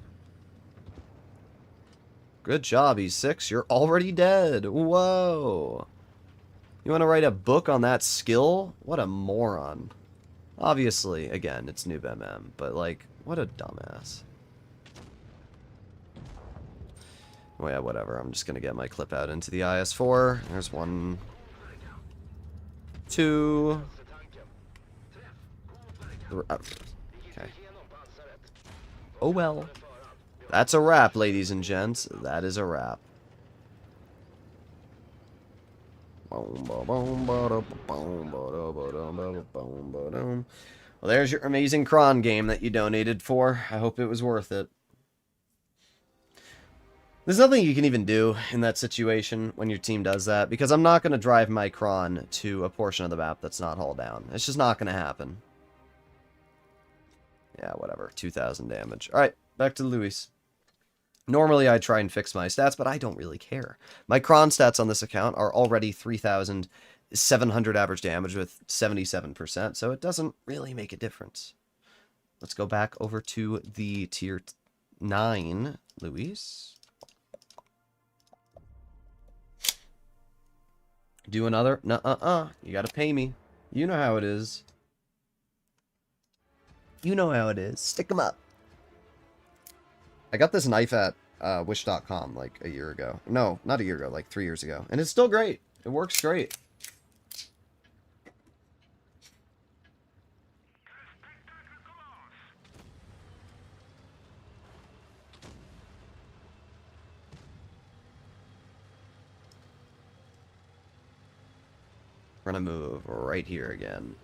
Good job, E6. You're already dead. Whoa. You want to write a book on that skill? What a moron. Obviously, again, it's Noob MM, but like, what a dumbass. Well, yeah, whatever. I'm just going to get my clip out into the IS-4. There's 1, 2. Okay. Oh well. That's a wrap, ladies and gents. That is a wrap. Well, there's your amazing cron game that you donated for. I hope it was worth it. There's nothing you can even do in that situation when your team does that, because I'm not going to drive my cron to a portion of the map that's not hull down. It's just not going to happen. Yeah, whatever. 2,000 damage. Alright, back to Luis. Normally I try and fix my stats, but I don't really care. My cron stats on this account are already 3,700 average damage with 77%, so it doesn't really make a difference. Let's go back over to the tier 9, Luis. Do another? Nuh-uh-uh. You gotta pay me. You know how it is. You know how it is. Stick 'em up. I got this knife at wish.com like a year ago. No, not a year ago, like 3 years ago. And it's still great. It works great. We're gonna move right here again.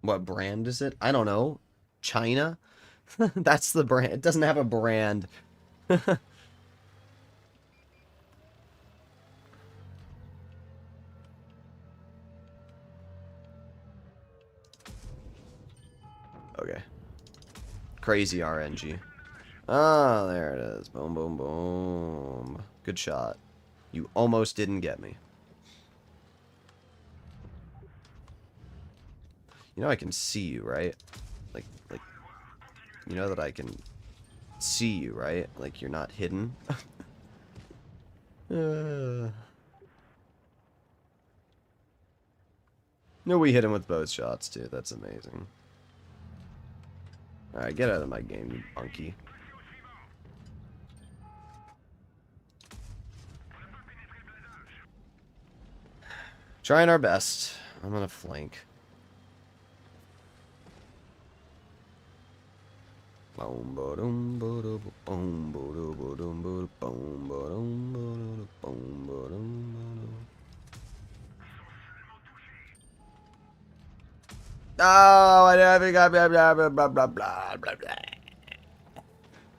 What brand is it? I don't know. China? That's the brand. It doesn't have a brand. Okay. Crazy RNG. Ah, there it is. Boom, boom, boom. Good shot. You almost didn't get me. You know I can see you, right? Like, you know that I can see you, right? Like, you're not hidden. No, we hit him with both shots, too. That's amazing. Alright, get out of my game, you monkey. Trying our best. I'm gonna flank. Oh, I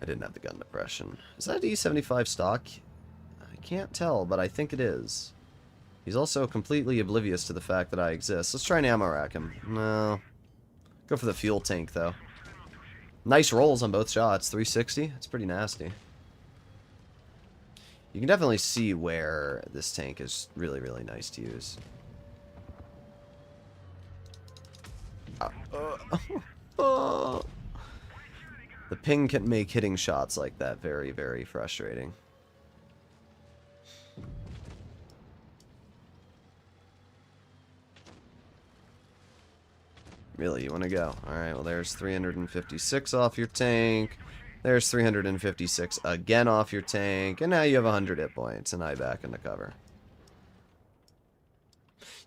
didn't have the gun depression. Is that E75 stock? I can't tell, but I think it is. He's also completely oblivious to the fact that I exist. Let's try and ammo rack him. No. Go for the fuel tank, though. Nice rolls on both shots. 360. It's pretty nasty. You can definitely see where this tank is really, really nice to use. The ping can make hitting shots like that very, very frustrating. Really, you want to go? Alright, well there's 356 off your tank. There's 356 again off your tank. And now you have 100 hit points, and I back into cover.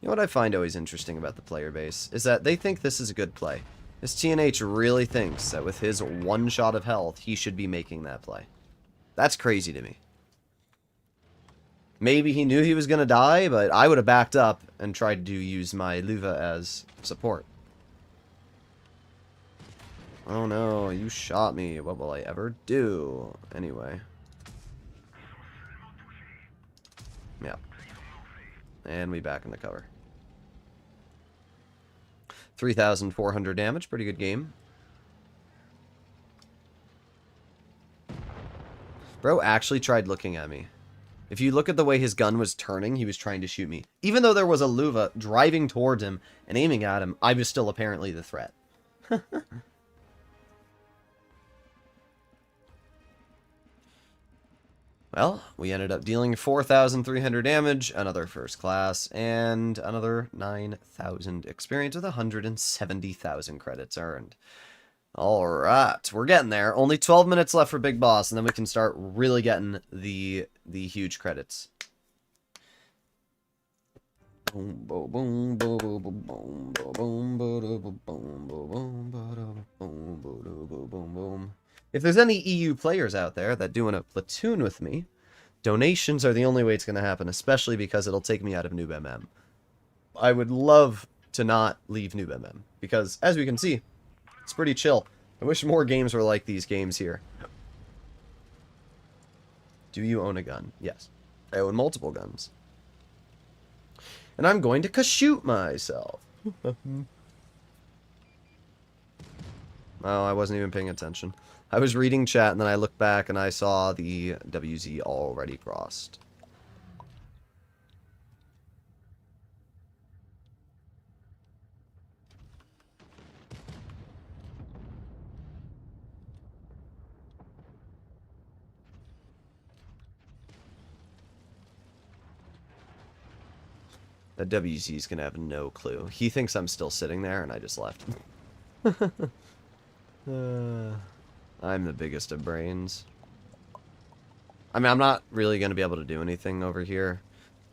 You know what I find always interesting about the player base? Is that they think this is a good play. This TNH really thinks that with his one shot of health, he should be making that play. That's crazy to me. Maybe he knew he was going to die, but I would have backed up and tried to use my Luva as support. Oh no, you shot me. What will I ever do? Anyway. Yeah. And we back in the cover. 3,400 damage. Pretty good game. Bro actually tried looking at me. If you look at the way his gun was turning, he was trying to shoot me. Even though there was a Luva driving towards him and aiming at him, I was still apparently the threat. Well, we ended up dealing 4,300 damage, another first class, and another 9,000 experience with 170,000 credits earned. Alright, we're getting there. Only 12 minutes left for Big Boss, and then we can start really getting the huge credits. If there's any EU players out there that do want to platoon with me, donations are the only way it's going to happen, especially because it'll take me out of Noob MM. I would love to not leave Noob MM, because, as we can see, it's pretty chill. I wish more games were like these games here. Do you own a gun? Yes. I own multiple guns. And I'm going to shoot myself. Oh, I wasn't even paying attention. I was reading chat and then I looked back and I saw the WZ already crossed. The WZ's gonna have no clue. He thinks I'm still sitting there and I just left. I'm the biggest of brains. I mean, I'm not really going to be able to do anything over here.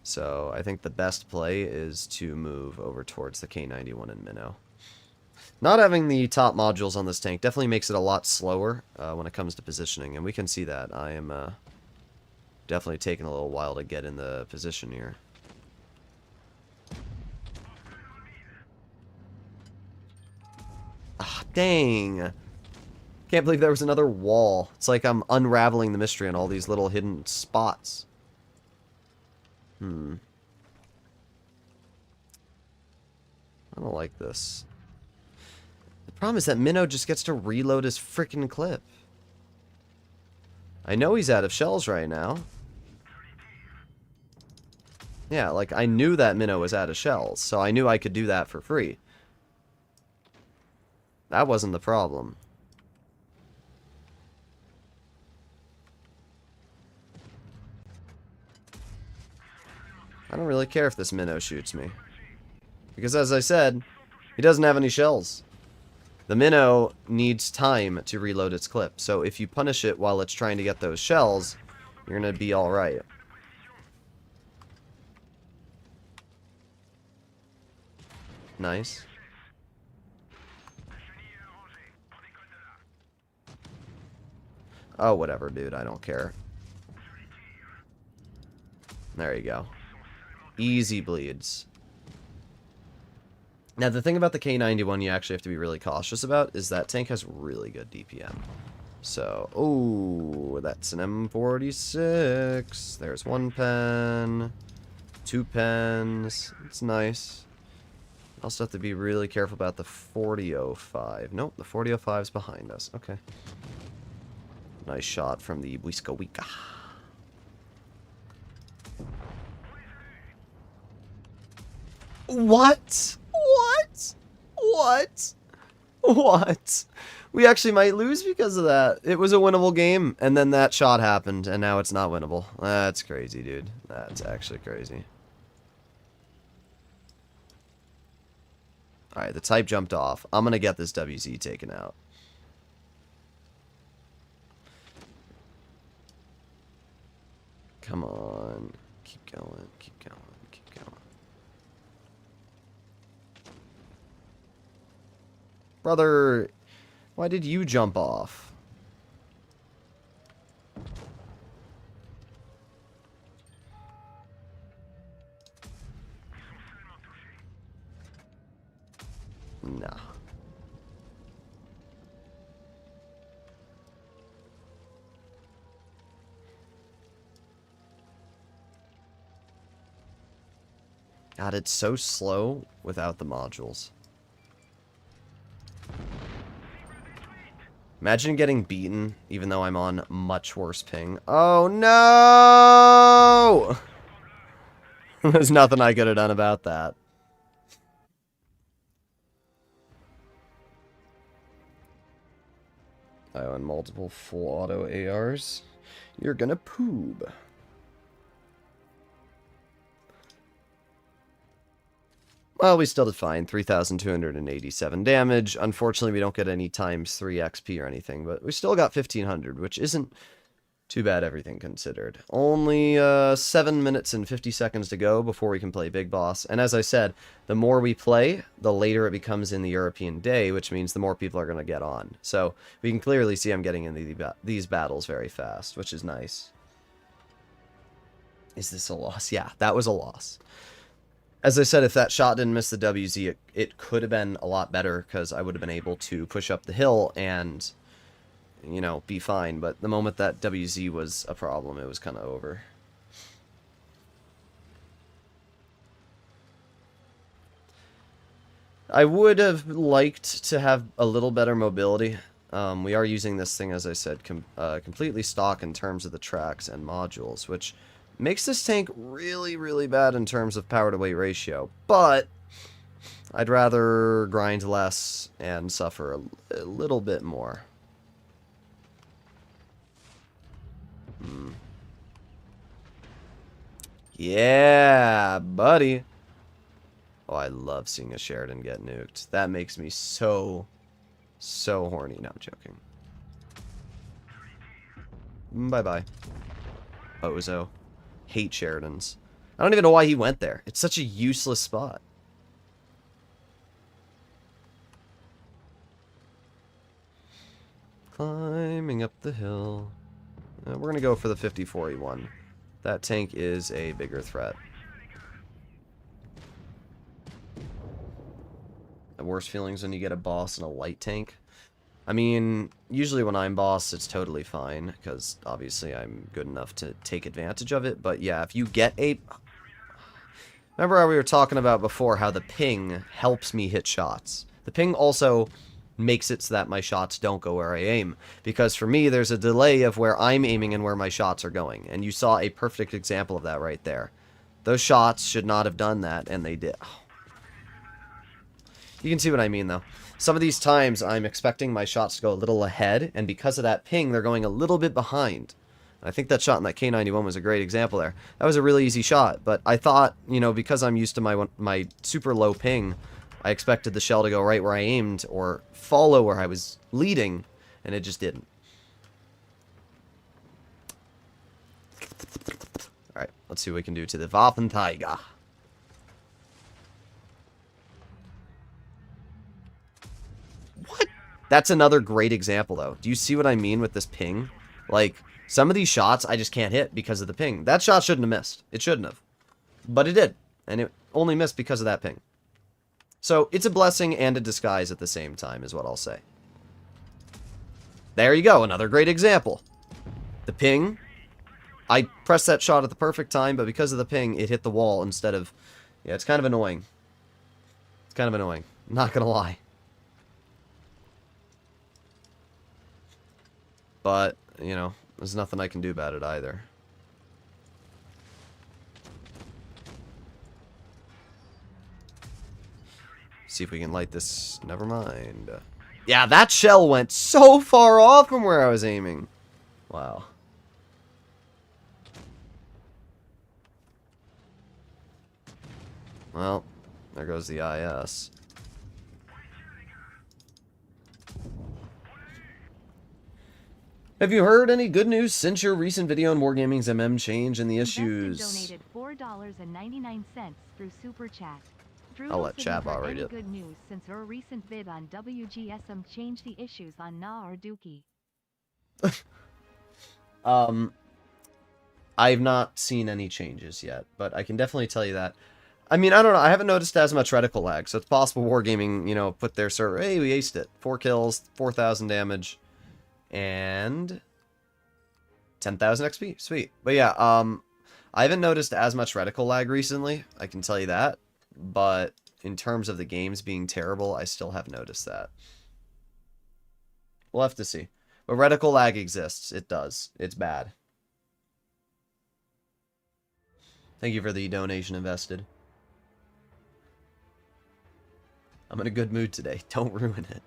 So I think the best play is to move over towards the K91 and Minnow. Not having the top modules on this tank definitely makes it a lot slower when it comes to positioning. And we can see that. I am definitely taking a little while to get in the position here. Ah, dang. Can't believe there was another wall. It's like I'm unraveling the mystery on all these little hidden spots. I don't like this. The problem is that Minnow just gets to reload his freaking clip. I know he's out of shells right now. Yeah, like I knew that Minnow was out of shells, so I knew I could do that for free. That wasn't the problem. I don't really care if this Minnow shoots me. Because as I said, he doesn't have any shells. The Minnow needs time to reload its clip. So if you punish it while it's trying to get those shells, you're going to be alright. Nice. Oh, whatever, dude. I don't care. There you go. Easy bleeds. Now, the thing about the K91 you actually have to be really cautious about is that tank has really good DPM. So, oh, that's an M46. There's one pen. 2 pens. It's nice. Also have to be really careful about the 4005. Nope, the 4005 is behind us. Okay. Nice shot from the Wiska Wika. What? What? What? What? We actually might lose because of that. It was a winnable game, and then that shot happened, and now it's not winnable. That's crazy, dude. That's actually crazy. Alright, the type jumped off. I'm gonna get this WZ taken out. Come on. Keep going, keep going, keep going. Brother, why did you jump off? Nah. God, it's so slow without the modules. Imagine getting beaten, even though I'm on much worse ping. Oh, no! There's nothing I could have done about that. I own multiple full auto ARs. You're gonna poob. Well, we still did fine. 3,287 damage. Unfortunately, we don't get any times 3 XP or anything, but we still got 1,500, which isn't too bad, everything considered. Only 7 minutes and 50 seconds to go before we can play Big Boss. And as I said, the more we play, the later it becomes in the European day, which means the more people are going to get on. So we can clearly see I'm getting in these battles very fast, which is nice. Is this a loss? Yeah, that was a loss. As I said, if that shot didn't miss the WZ, it could have been a lot better, because I would have been able to push up the hill and, you know, be fine. But the moment that WZ was a problem, it was kind of over. I would have liked to have a little better mobility. We are using this thing, as I said, completely stock in terms of the tracks and modules, which makes this tank really, really bad in terms of power to weight ratio. But I'd rather grind less and suffer a little bit more. Yeah, buddy. Oh, I love seeing a Sheridan get nuked. That makes me so horny. No, I'm joking. Bye-bye. Bozo. Hate Sheridans. I don't even know why he went there. It's such a useless spot. Climbing up the hill. We're going to go for the 5041. That tank is a bigger threat. The worst feelings when you get a boss in a light tank. I mean, usually when I'm boss, it's totally fine, because obviously I'm good enough to take advantage of it. But yeah, if you get a... Remember how we were talking about before how the ping helps me hit shots? The ping also makes it so that my shots don't go where I aim. Because for me, there's a delay of where I'm aiming and where my shots are going. And you saw a perfect example of that right there. Those shots should not have done that, and they did. You can see what I mean, though. Some of these times, I'm expecting my shots to go a little ahead, and because of that ping, they're going a little bit behind. I think that shot in that K91 was a great example there. That was a really easy shot, but I thought, you know, because I'm used to my super low ping, I expected the shell to go right where I aimed, or follow where I was leading, and it just didn't. Alright, let's see what we can do to the Jagdtiger. What? That's another great example, though. Do you see what I mean with this ping? Like, some of these shots I just can't hit because of the ping. That shot shouldn't have missed. It shouldn't have. But it did. And it only missed because of that ping. So, it's a blessing and a disguise at the same time, is what I'll say. There you go. Another great example. The ping. I pressed that shot at the perfect time, but because of the ping, it hit the wall instead of... Yeah, it's kind of annoying. It's kind of annoying. I'm not gonna lie. But, you know, there's nothing I can do about it either. See if we can light this. Never mind. Yeah, that shell went so far off from where I was aiming. Wow. Well, there goes the IS. Have you heard any good news since your recent video on Wargaming's MM change and the issues? Invested donated $4.99 through Super Chat. I'll let Droodles, have you Chab heard any read it. good news since your recent vid on WGSM changed the issues on Na or Dookie? I've not seen any changes yet, but I can definitely tell you that. I mean, I don't know. I haven't noticed as much reticle lag, so it's possible Wargaming, you know, put their server. Hey, we aced it. 4 kills, 4,000 damage, and 10,000 XP. Sweet. But yeah, I haven't noticed as much reticle lag recently. I can tell you that. But in terms of the games being terrible, I still have noticed that. We'll have to see. But reticle lag exists. It does. It's bad. Thank you for the donation invested. I'm in a good mood today. Don't ruin it.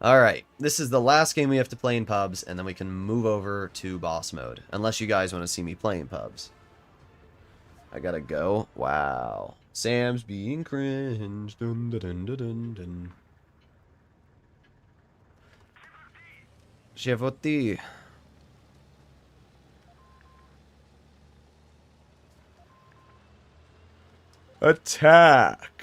Alright, this is the last game we have to play in pubs, and then we can move over to boss mode. Unless you guys want to see me play in pubs. I gotta go. Wow. Sam's being cringe. Dun, dun, dun, dun, dun, dun. Chevoti. Attack.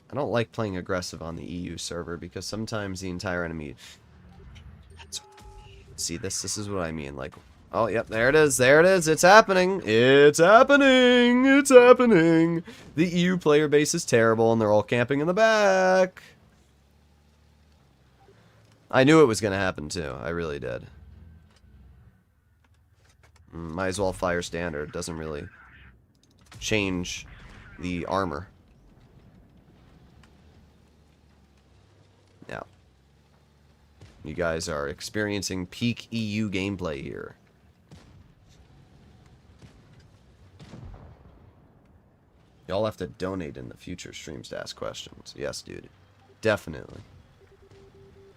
I don't like playing aggressive on the EU server because sometimes the entire enemy... See, this is what I mean. Like, oh, yep, there it is. There it is. It's happening. It's happening. It's happening. The EU player base is terrible, and they're all camping in the back. I knew it was going to happen, too. I really did. Might as well fire standard. Doesn't really change the armor. Now, you guys are experiencing peak EU gameplay here. Y'all have to donate in the future streams to ask questions. Yes, dude. Definitely.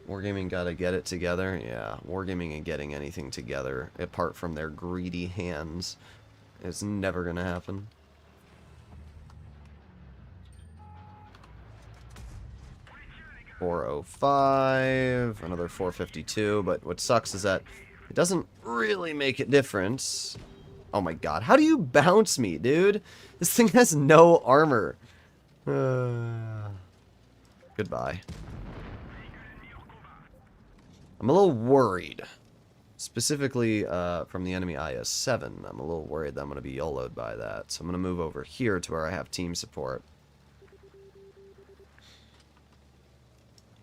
Wargaming gotta get it together. Yeah, Wargaming and getting anything together, apart from their greedy hands, is never gonna happen. .405, another 452, but what sucks is that it doesn't really make a difference. Oh my god, how do you bounce me, dude? This thing has no armor. Goodbye. I'm a little worried. Specifically from the enemy IS-7. I'm a little worried that I'm going to be YOLO'd by that. So I'm going to move over here to where I have team support.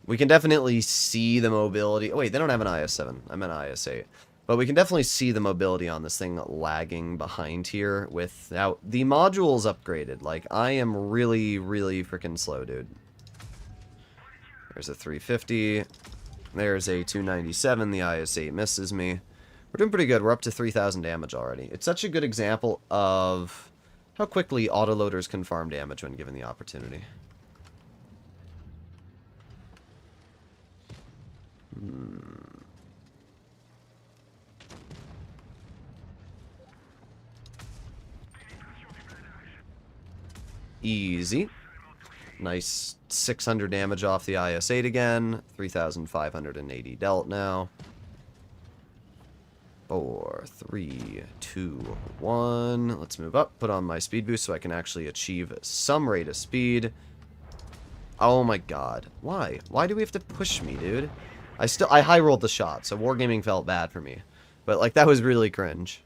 We can definitely see the mobility. Oh, wait, they don't have an IS-7. I meant IS-8. But we can definitely see the mobility on this thing lagging behind here without the modules upgraded. Like, I am really, really freaking slow, dude. There's a 350. There's a 297. The IS-8 misses me. We're doing pretty good. We're up to 3,000 damage already. It's such a good example of how quickly autoloaders can farm damage when given the opportunity. Easy. Nice 600 damage off the IS-8 again. 3,580 dealt now. 4, 3, 2, 1. Let's move up. Put on my speed boost so I can actually achieve some rate of speed. Oh my god. Why? Why do we have to push me, dude? I high rolled the shot, so Wargaming felt bad for me. But like that was really cringe.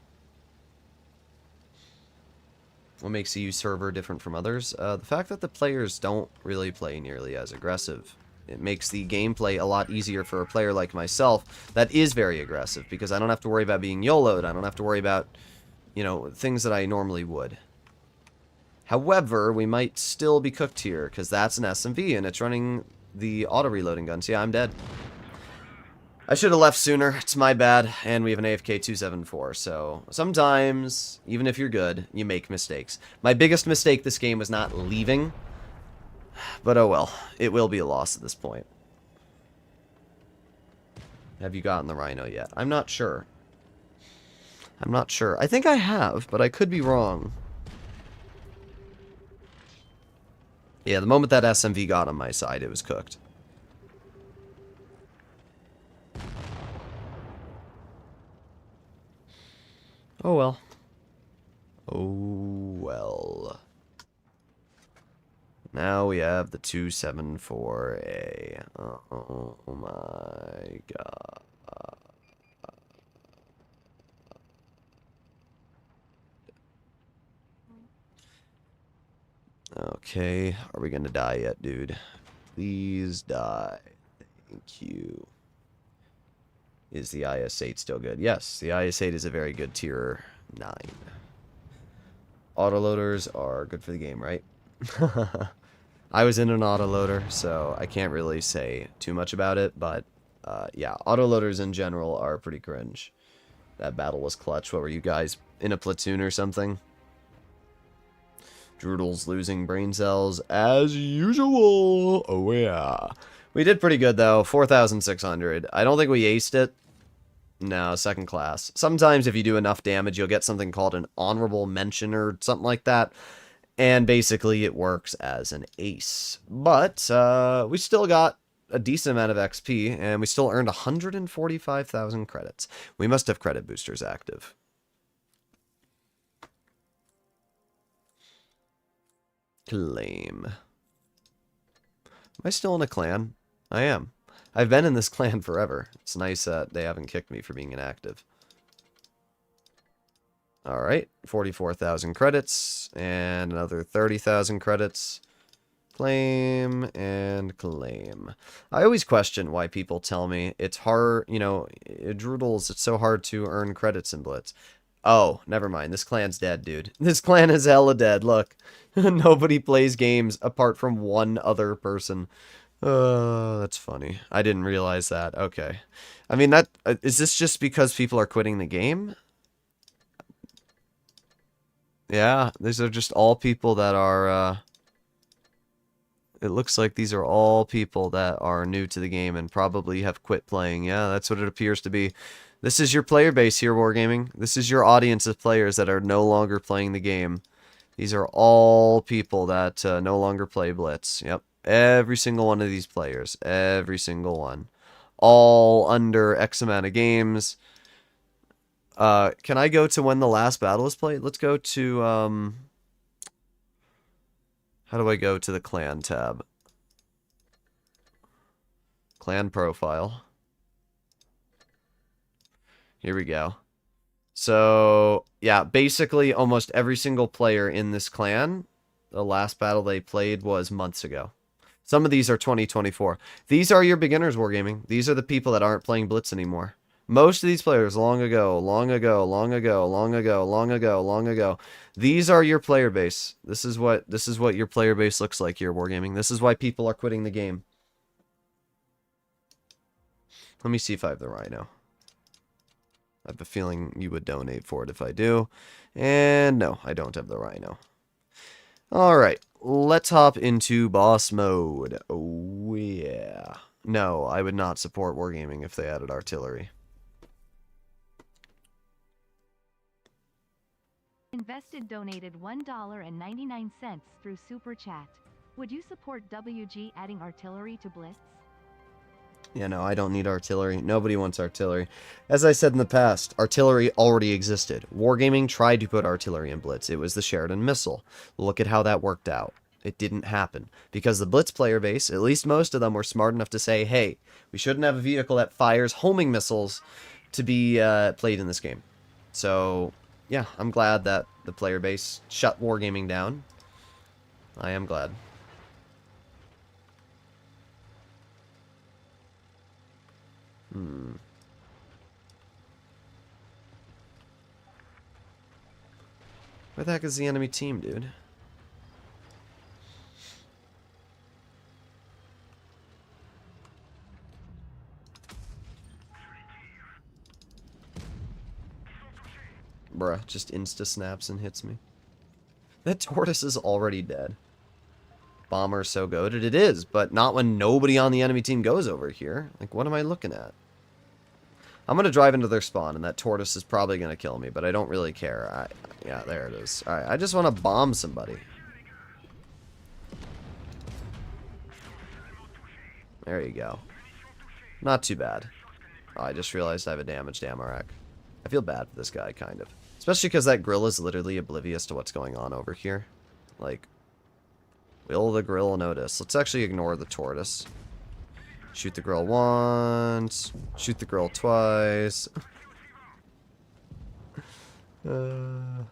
What makes EU server different from others? The fact that the players don't really play nearly as aggressive. It makes the gameplay a lot easier for a player like myself that is very aggressive, because I don't have to worry about being YOLO'd. I don't have to worry about, you know, things that I normally would. However, we might still be cooked here, because that's an SMV, and it's running the auto-reloading guns. Yeah, I'm dead. I should have left sooner. It's my bad. And we have an AFK 274. So sometimes, even if you're good, you make mistakes. My biggest mistake this game was not leaving. But oh well. It will be a loss at this point. Have you gotten the rhino yet? I'm not sure. I'm not sure. I think I have, but I could be wrong. Yeah, the moment that SMV got on my side, it was cooked. Oh well. Oh well. Now we have the 274A. Oh my god. Okay, are we gonna die yet, dude? Please die. Thank you. Is the IS-8 still good? Yes, the IS-8 is a very good tier 9. Autoloaders are good for the game, right? I was in an autoloader, so I can't really say too much about it, but yeah, autoloaders in general are pretty cringe. That battle was clutch. What were you guys, in a platoon or something? Droodles losing brain cells as usual. Oh yeah. We did pretty good though, 4,600. I don't think we aced it. No, second class. Sometimes if you do enough damage, you'll get something called an honorable mention or something like that. And basically it works as an ace. But we still got a decent amount of XP, and we still earned 145,000 credits. We must have credit boosters active. Claim. Am I still in a clan? I am. I've been in this clan forever. It's nice that they haven't kicked me for being inactive. Alright, 44,000 credits, and another 30,000 credits. Claim and claim. I always question why people tell me it's hard, you know, Droodles, it's so hard to earn credits in Blitz. Oh, never mind. This clan's dead, dude. This clan is hella dead. Look, nobody plays games apart from one other person. That's funny. I didn't realize that. Okay. I mean, that is this just because people are quitting the game? Yeah, these are just all people that are, it looks like these are all people that are new to the game and probably have quit playing. Yeah, that's what it appears to be. This is your player base here, Wargaming. This is your audience of players that are no longer playing the game. These are all people that no longer play Blitz. Yep. Every single one of these players. Every single one. All under X amount of games. Can I go to when the last battle was played? Let's go to, how do I go to the clan tab? Clan profile. Here we go. So, yeah, basically almost every single player in this clan, the last battle they played was months ago. Some of these are 2024. These are your beginners, Wargaming. These are the people that aren't playing Blitz anymore. Most of these players long ago. These are your player base. This is what your player base looks like here, Wargaming. This is why people are quitting the game. Let me see if I have the rhino. I have a feeling you would donate for it if I do. And no, I don't have the rhino. Alright, let's hop into boss mode. Oh yeah. No, I would not support Wargaming if they added artillery. Invested donated $1.99 through Super Chat. Would you support WG adding artillery to Blitz? Yeah, no, I don't need artillery. Nobody wants artillery. As I said in the past, artillery already existed. Wargaming tried to put artillery in Blitz. It was the Sheridan missile. Look at how that worked out. It didn't happen. Because the Blitz player base, at least most of them, were smart enough to say, hey, we shouldn't have a vehicle that fires homing missiles to be played in this game. So, yeah, I'm glad that the player base shut Wargaming down. I am glad. Where the heck is the enemy team, dude? bruh. Just insta-snaps and hits me. That tortoise is already dead. Bomber's so goated. It is, but not when nobody on the enemy team goes over here. Like, what am I looking at? I'm going to drive into their spawn, and that tortoise is probably going to kill me, but I don't really care. Yeah, there it is. Alright, I just want to bomb somebody. There you go. Not too bad. Oh, I just realized I have a damaged ammo rack. I feel bad for this guy, kind of. Especially because that grill is literally oblivious to what's going on over here. Like, will the grill notice? Let's actually ignore the tortoise. Shoot the grill once. Shoot the grill twice. Am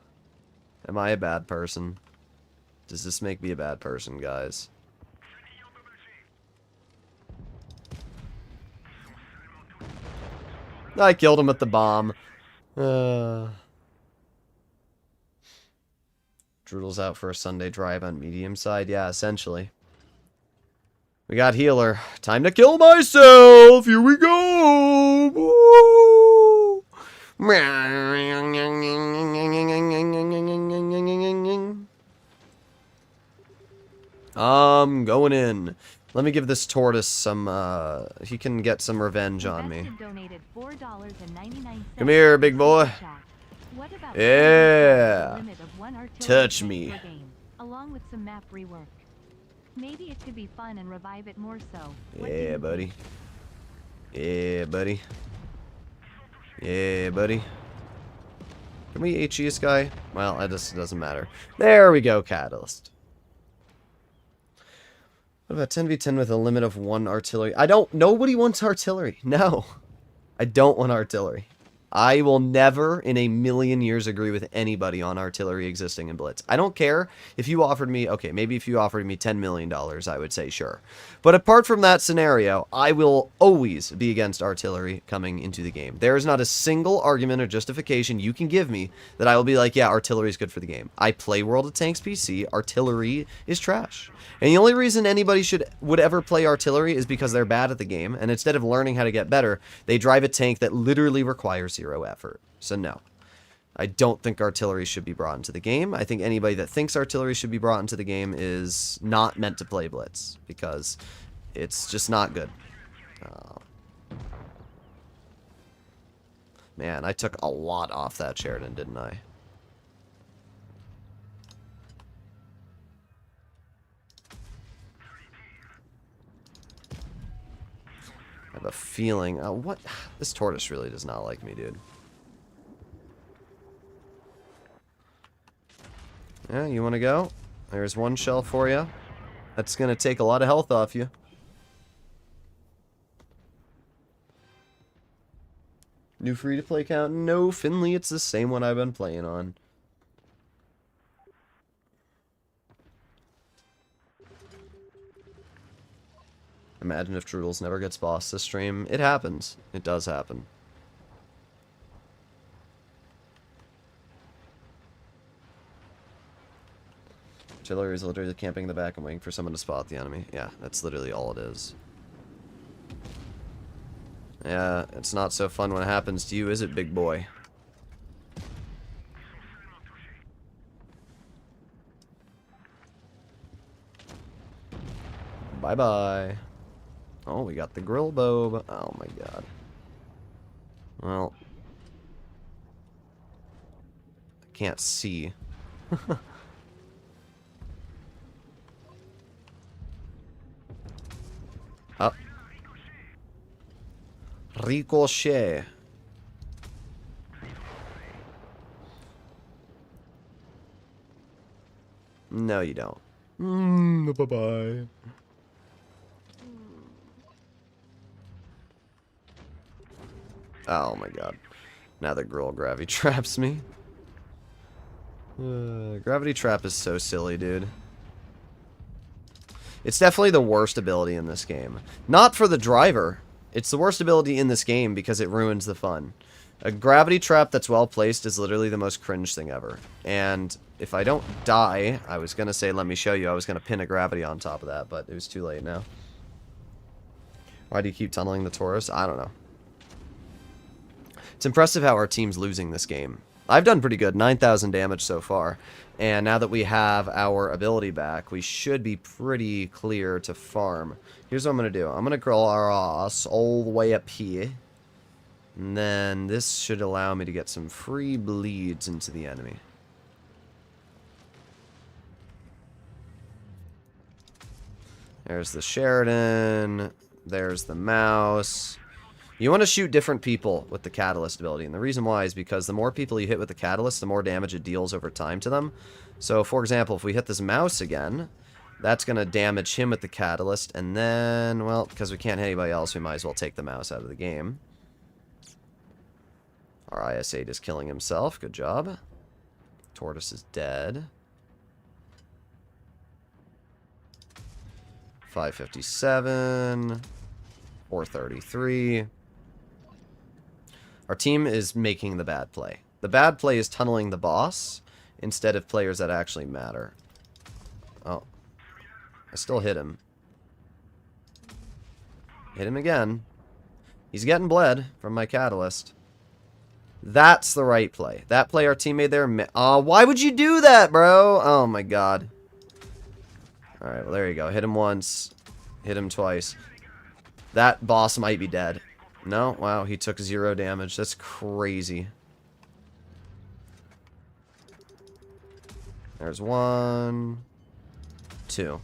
I a bad person? Does this make me a bad person, guys? I killed him with the bomb. Droodles out for a Sunday drive on medium side. Yeah, essentially. We got healer. Time to kill myself. Here we go. Woo! Going in. Let me give this tortoise some, he can get some revenge on me. Come here, big boy. Yeah. Touch me. Along with some map rework. Maybe it could be fun and revive it more so. Yeah, buddy. Yeah, buddy. Yeah, buddy. Can we HE this guy? Well, that just doesn't matter. There we go, Catalyst. What about 10v10 with a limit of 1 artillery? Nobody wants artillery. No. I don't want artillery. I will never in a million years agree with anybody on artillery existing in Blitz. I don't care if you offered me, okay, maybe if you offered me $10 million, I would say sure. But apart from that scenario, I will always be against artillery coming into the game. There is not a single argument or justification you can give me that I will be like, yeah, artillery is good for the game. I play World of Tanks PC, artillery is trash. And the only reason anybody would ever play artillery is because they're bad at the game, and instead of learning how to get better, they drive a tank that literally requires 0 effort. So no. I don't think artillery should be brought into the game. I think anybody that thinks artillery should be brought into the game is not meant to play Blitz, because it's just not good. Man, I took a lot off that Sheridan, didn't I? I have a feeling... what? This tortoise really does not like me, dude. Yeah, you want to go? There's one shell for you. That's going to take a lot of health off you. New free-to-play count? No, Finley, it's the same one I've been playing on. Imagine if Droodles never gets boss this stream. It happens. It does happen. Artillery is literally camping in the back and waiting for someone to spot the enemy. Yeah, that's literally all it is. Yeah, it's not so fun when it happens to you, is it, big boy? Bye-bye. Oh, we got the grill bow. Oh my god. Well. I can't see. Up. Ricochet. No, you don't. Bye-bye. Oh my god. Now the girl gravity traps me. Gravity trap is so silly, dude. It's definitely the worst ability in this game. Not for the driver. It's the worst ability in this game because it ruins the fun. A gravity trap that's well placed is literally the most cringe thing ever. And if I don't die, I was going to say let me show you. I was going to pin a gravity on top of that, but it was too late now. Why do you keep tunneling the Taurus? I don't know. It's impressive how our team's losing this game. I've done pretty good. 9,000 damage so far. And now that we have our ability back, we should be pretty clear to farm. Here's what I'm going to do. I'm going to cross all the way up here. And then this should allow me to get some free bleeds into the enemy. There's the Sheridan. There's the mouse. You want to shoot different people with the Catalyst ability, and the reason why is because the more people you hit with the Catalyst, the more damage it deals over time to them. So, for example, if we hit this mouse again, that's going to damage him with the Catalyst, and then, well, because we can't hit anybody else, we might as well take the mouse out of the game. Our IS-8 is killing himself. Good job. Tortoise is dead. 557. 433. Our team is making the bad play. The bad play is tunneling the boss instead of players that actually matter. Oh. I still hit him. Hit him again. He's getting bled from my Catalyst. That's the right play. That play our team made there. Why would you do that, bro? Oh my god. Alright, well there you go. Hit him once. Hit him twice. That boss might be dead. No? Wow, he took 0 damage. That's crazy. There's 1. 2.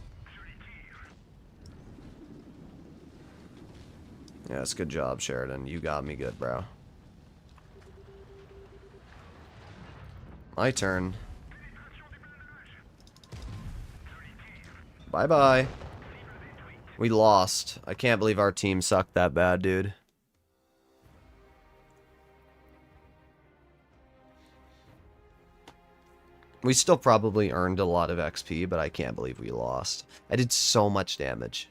Yes, good job, Sheridan. You got me good, bro. My turn. Bye-bye. We lost. I can't believe our team sucked that bad, dude. We still probably earned a lot of XP, but I can't believe we lost. I did so much damage.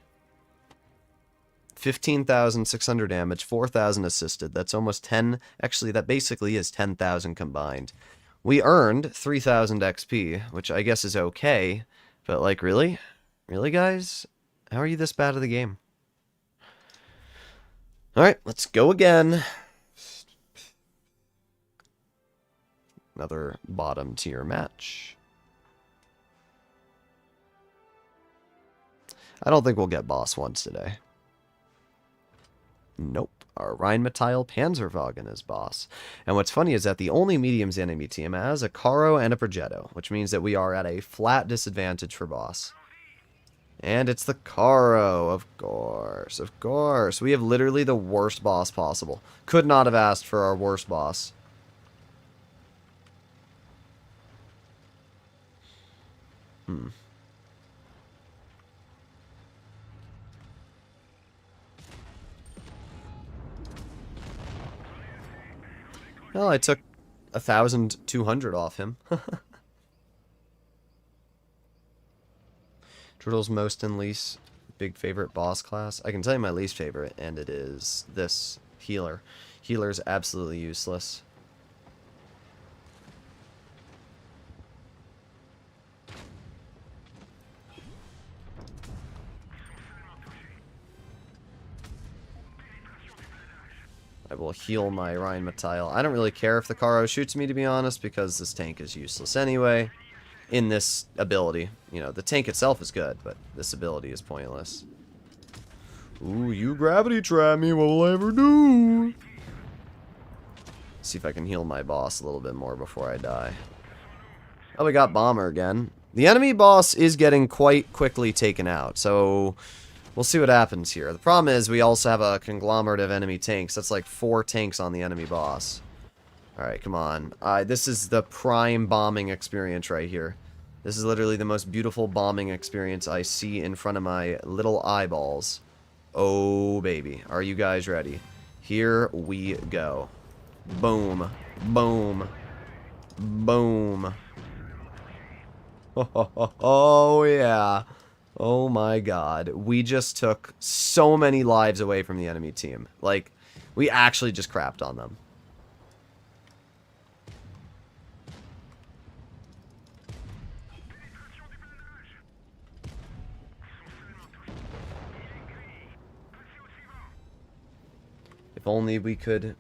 15,600 damage, 4,000 assisted. That's almost 10. Actually, that basically is 10,000 combined. We earned 3,000 XP, which I guess is okay. But, like, really? Really, guys? How are you this bad at the game? Alright, let's go again. Another bottom tier match. I don't think we'll get boss once today. Nope. Our Rheinmetall Panzerwagen is boss. And what's funny is that the only mediums enemy team has a Caro and a Progetto, which means that we are at a flat disadvantage for boss. And it's the Caro, of course, of course. We have literally the worst boss possible. Could not have asked for our worst boss. Well, I took 1,200 off him. Droodles most and least big favorite boss class. I can tell you my least favorite, and it is this healer. Healer's absolutely useless. I will heal my Rheinmetall. I don't really care if the Caro shoots me, to be honest, because this tank is useless anyway. In this ability. You know, the tank itself is good, but this ability is pointless. Ooh, you gravity trap me, what will I ever do? See if I can heal my boss a little bit more before I die. Oh, we got Bomber again. The enemy boss is getting quite quickly taken out, so we'll see what happens here. The problem is we also have a conglomerate of enemy tanks. That's like 4 tanks on the enemy boss. Alright, come on. This is the prime bombing experience right here. This is literally the most beautiful bombing experience I see in front of my little eyeballs. Oh, baby. Are you guys ready? Here we go. Boom. Boom. Boom. Oh, yeah. Oh, my God. We just took so many lives away from the enemy team. Like, we actually just crapped on them. If only we could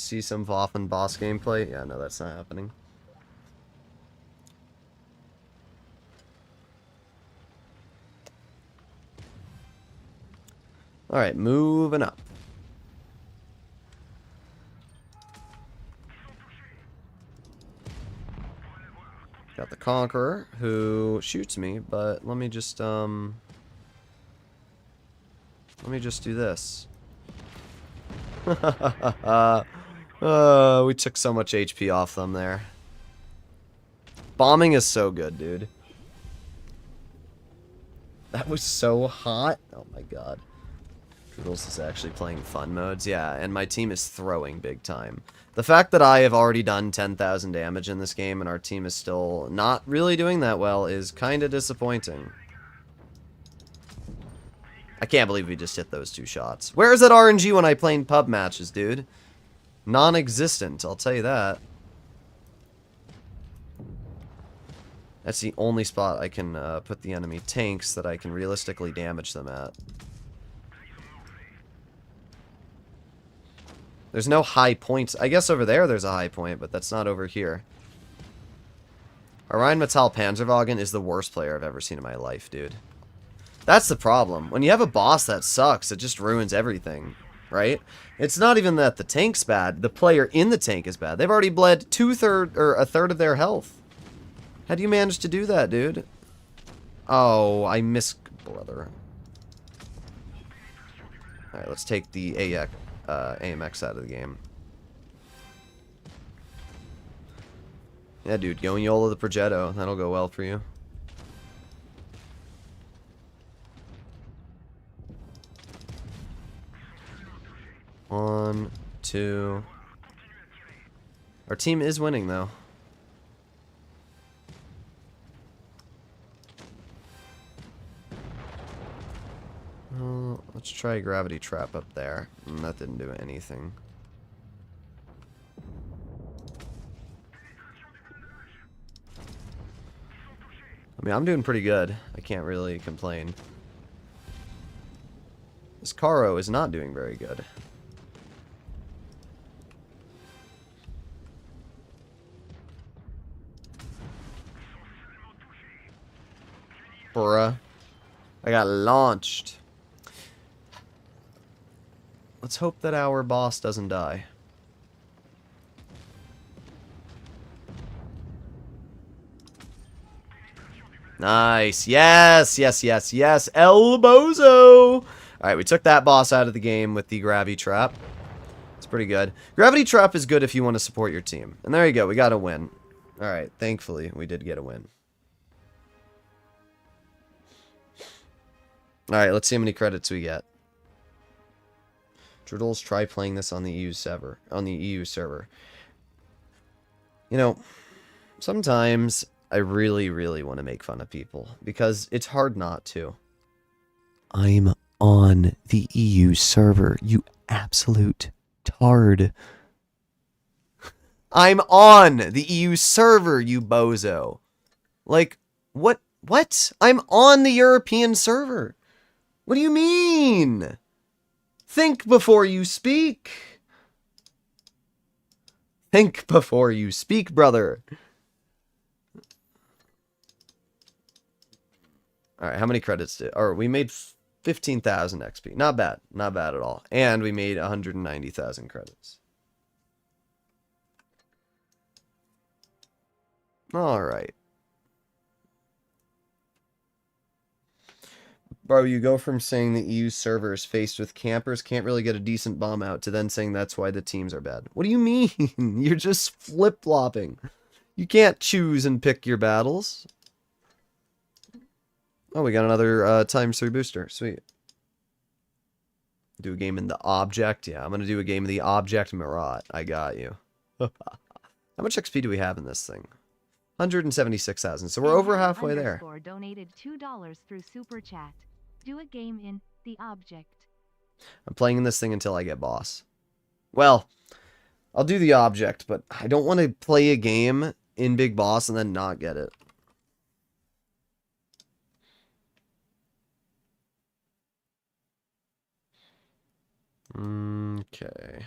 see some Waffen boss gameplay. Yeah, no, that's not happening. Alright, moving up. Got the Conqueror, who shoots me, but let me just do this. We took so much HP off them there. Bombing is so good, dude. That was so hot. Oh my god. Droodles is actually playing fun modes. Yeah, and my team is throwing big time. The fact that I have already done 10,000 damage in this game and our team is still not really doing that well is kind of disappointing. I can't believe we just hit those 2 shots. Where is that RNG when I play in pub matches, dude? Non-existent, I'll tell you that. That's the only spot I can put the enemy tanks that I can realistically damage them at. There's no high points. I guess over there's a high point, but that's not over here. Orion Metal Panzerwagen is the worst player I've ever seen in my life, dude. That's the problem. When you have a boss that sucks, it just ruins everything, right? It's not even that the tank's bad. The player in the tank is bad. They've already bled a third of their health. How do you manage to do that, dude? Oh, I miss brother. Alright, let's take the AMX out of the game. Yeah, dude, go and YOLO the Progetto. That'll go well for you. One, two. Our team is winning, though. Let's try a gravity trap up there. That didn't do anything. I mean, I'm doing pretty good. I can't really complain. This Caro is not doing very good. Bruh. I got launched. Let's hope that our boss doesn't die. Nice. Yes, yes, yes, yes. El Bozo. Alright, we took that boss out of the game with the Gravity Trap. It's pretty good. Gravity Trap is good if you want to support your team. And there you go. We got a win. Alright, thankfully, we did get a win. Alright, let's see how many credits we get. Droodles, try playing this on the EU server. You know, sometimes I really, really want to make fun of people because it's hard not to. I'm on the EU server, you absolute tard. I'm on the EU server, you bozo. Like, what? What? I'm on the European server. What do you mean? Think before you speak. Think before you speak, brother. Alright, how many credits did... Or we made 15,000 XP. Not bad. Not bad at all. And we made 190,000 credits. Alright. Bro, you go from saying the EU server is faced with campers, can't really get a decent bomb out, to then saying that's why the teams are bad. What do you mean? You're just flip-flopping. You can't choose and pick your battles. Oh, we got another ×3 booster. Sweet. Do a game in the object? Yeah, I'm going to do a game in the object Marat. I got you. How much XP do we have in this thing? 176,000. So we're over halfway there. Donated $2 through Super Chat. Do a game in the object. I'm playing this thing until I get boss. Well, I'll do the object, but I don't want to play a game in Big Boss and then not get it. Okay.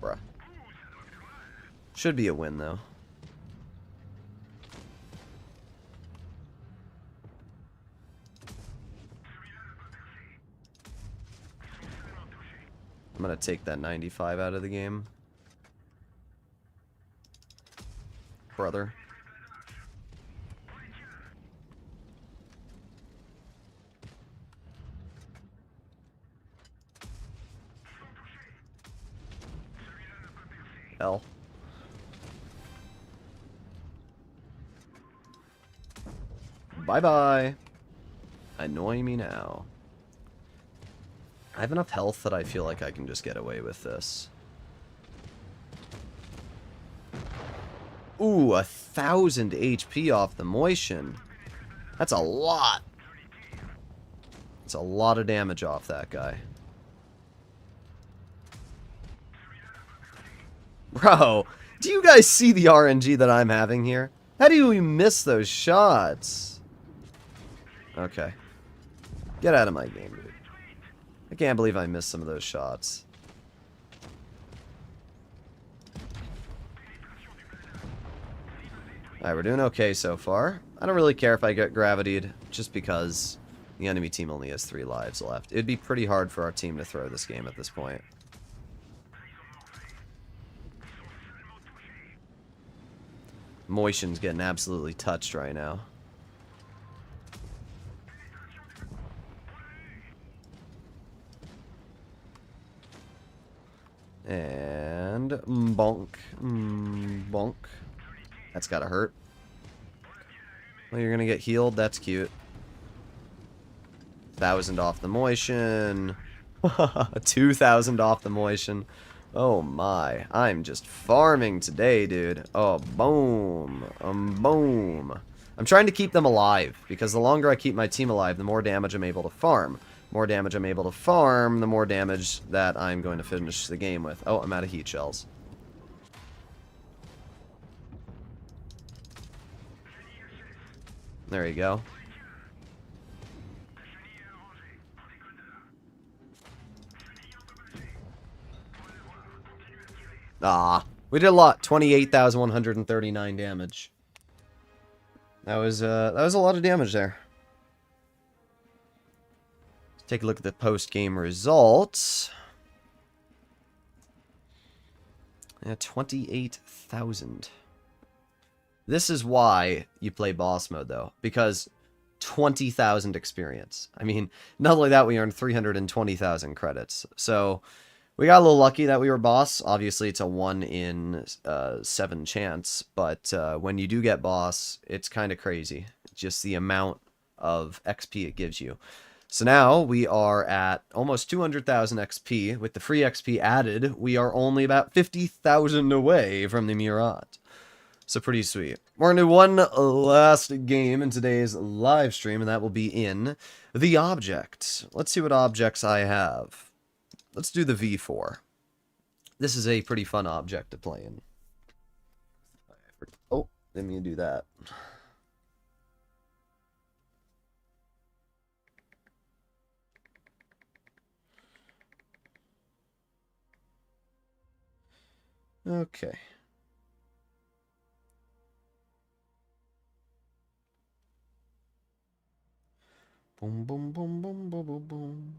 Bruh. Should be a win, though. I'm gonna take that 95 out of the game. Brother. L. Bye-bye. Annoy me now. I have enough health that I feel like I can just get away with this. Ooh, 1,000 HP off the motion. That's a lot. That's a lot of damage off that guy. Bro, do you guys see the RNG that I'm having here? How do we miss those shots? Okay. Get out of my game, dude. I can't believe I missed some of those shots. Alright, we're doing okay so far. I don't really care if I get gravitied, just because the enemy team only has 3 lives left. It'd be pretty hard for our team to throw this game at this point. Moistion's getting absolutely touched right now. And bonk. Bonk. That's gotta hurt. Well, you're gonna get healed. That's cute. 1,000 off the motion. 2,000 off the motion. Oh my. I'm just farming today, dude. Oh, boom. Boom. I'm trying to keep them alive, because the longer I keep my team alive, the more damage I'm able to farm. More damage I'm able to farm, the more damage that I'm going to finish the game with. Oh, I'm out of heat shells. There you go. Ah, we did a lot. 28,139 damage. That was a lot of damage there. Let's take a look at the post-game results. Yeah, 28,000. This is why you play boss mode, though, because 20,000 experience. I mean, not only that, we earned 320,000 credits. So we got a little lucky that we were boss. Obviously, it's a 1 in 7 chance, but when you do get boss, it's kind of crazy. Just the amount of XP it gives you. So now we are at almost 200,000 XP. With the free XP added, we are only about 50,000 away from the Murat. So pretty sweet. We're going to do one last game in today's live stream, and that will be in the object. Let's see what objects I have. Let's do the V4. This is a pretty fun object to play in. Oh, didn't mean to do that. Okay. Boom, boom, boom, boom, boom, boom, boom.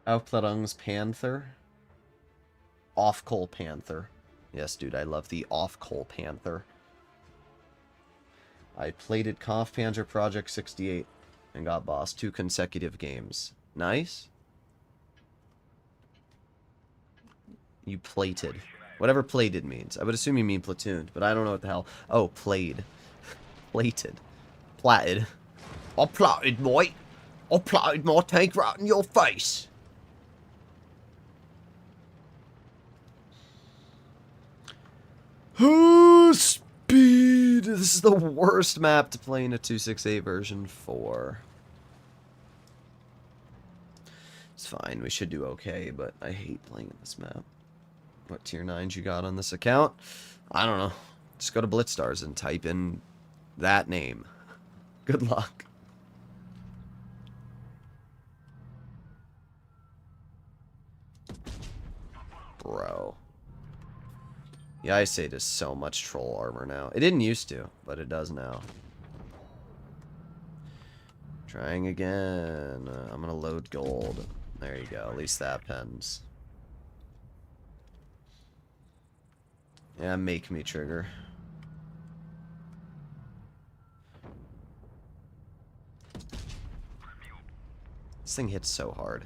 Aufklärungs Panther. Off-Coal Panther. Yes, dude, I love the Off-Coal Panther. I plated Conf Panzer Project 68 and got boss 2 consecutive games. Nice. You plated. Whatever plated means. I would assume you mean platooned, but I don't know what the hell. Oh, played. Plated. Platted. I platted, mate. I platted my tank right in your face. Speed! This is the worst map to play in a 268 version 4. It's fine, we should do okay, but I hate playing in this map. what tier 9s you got on this account. I don't know. Just go to Blitzstars and type in that name. Good luck. Bro. The Ice 8 is so much troll armor now. It didn't used to, but it does now. Trying again. I'm gonna load gold. There you go. At least that pens. Yeah, make me trigger. This thing hits so hard.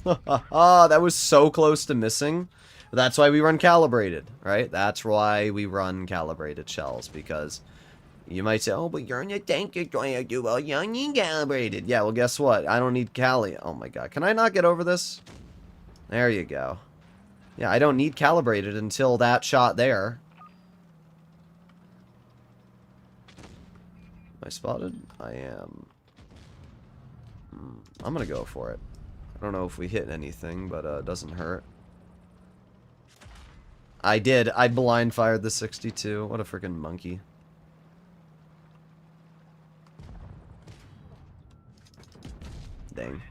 That was so close to missing. That's why we run calibrated, right? That's why we run calibrated shells, because you might say, oh, but you're in a tank, you're going to do well, you need calibrated. Yeah, well, guess what? I don't need cali. Oh my god. Can I not get over this? There you go. Yeah, I don't need calibrated until that shot there. Am I spotted? I am. I'm gonna go for it. I don't know if we hit anything, but it doesn't hurt. I did. I blind fired the 62. What a freaking monkey. Dang.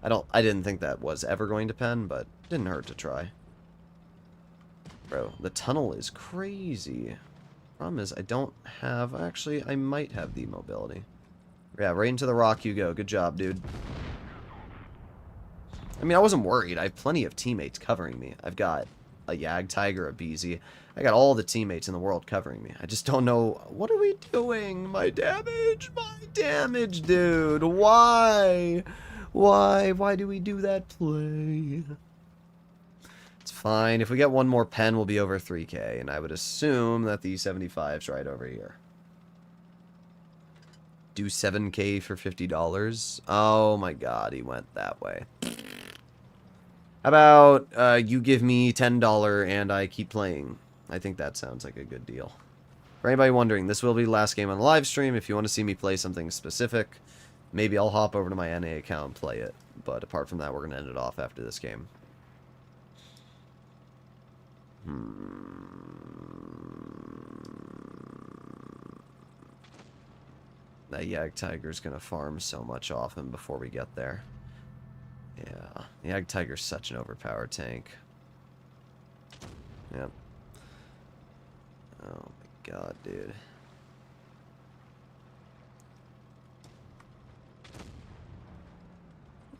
I didn't think that was ever going to pen, but didn't hurt to try. Bro, the tunnel is crazy. Problem is, I don't have... Actually, I might have the mobility. Yeah, right into the rock you go. Good job, dude. I mean, I wasn't worried. I have plenty of teammates covering me. I've got a Jagdtiger, a BZ. I got all the teammates in the world covering me. I just don't know... What are we doing? My damage! My damage, dude! Why? Why do we do that play? It's fine. If we get one more pen, we'll be over 3k. And I would assume that the 75's right over here. Do 7k for $50? Oh my god, he went that way. How about you give me $10 and I keep playing? I think that sounds like a good deal. For anybody wondering, this will be the last game on the live stream. If you want to see me play something specific, maybe I'll hop over to my NA account and play it. But apart from that, we're going to end it off after this game. That Jagdtiger's going to farm so much off him before we get there. Yeah, Jagdtiger's such an overpowered tank. Yep. Oh my god, dude.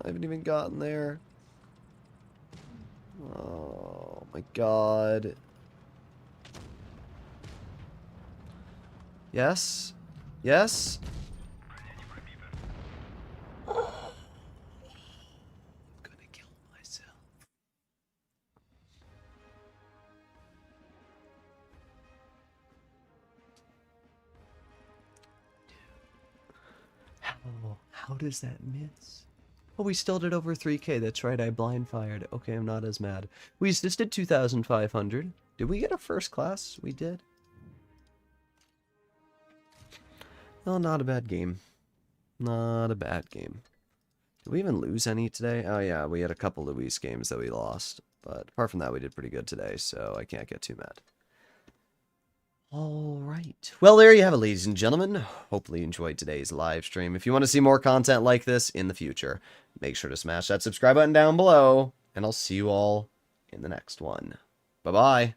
I haven't even gotten there. Oh my god. Yes? Yes? How does that miss? Oh, we still did over 3k. That's right, I blind fired. Okay, I'm not as mad. We just did 2,500. Did we get a first class? We did. No, not a bad game. Not a bad game. Did we even lose any today? Oh yeah, we had a couple Luis games that we lost. But apart from that, we did pretty good today, so I can't get too mad. Alright. Well, there you have it, ladies and gentlemen. Hopefully you enjoyed today's live stream. If you want to see more content like this in the future, make sure to smash that subscribe button down below, and I'll see you all in the next one. Bye-bye.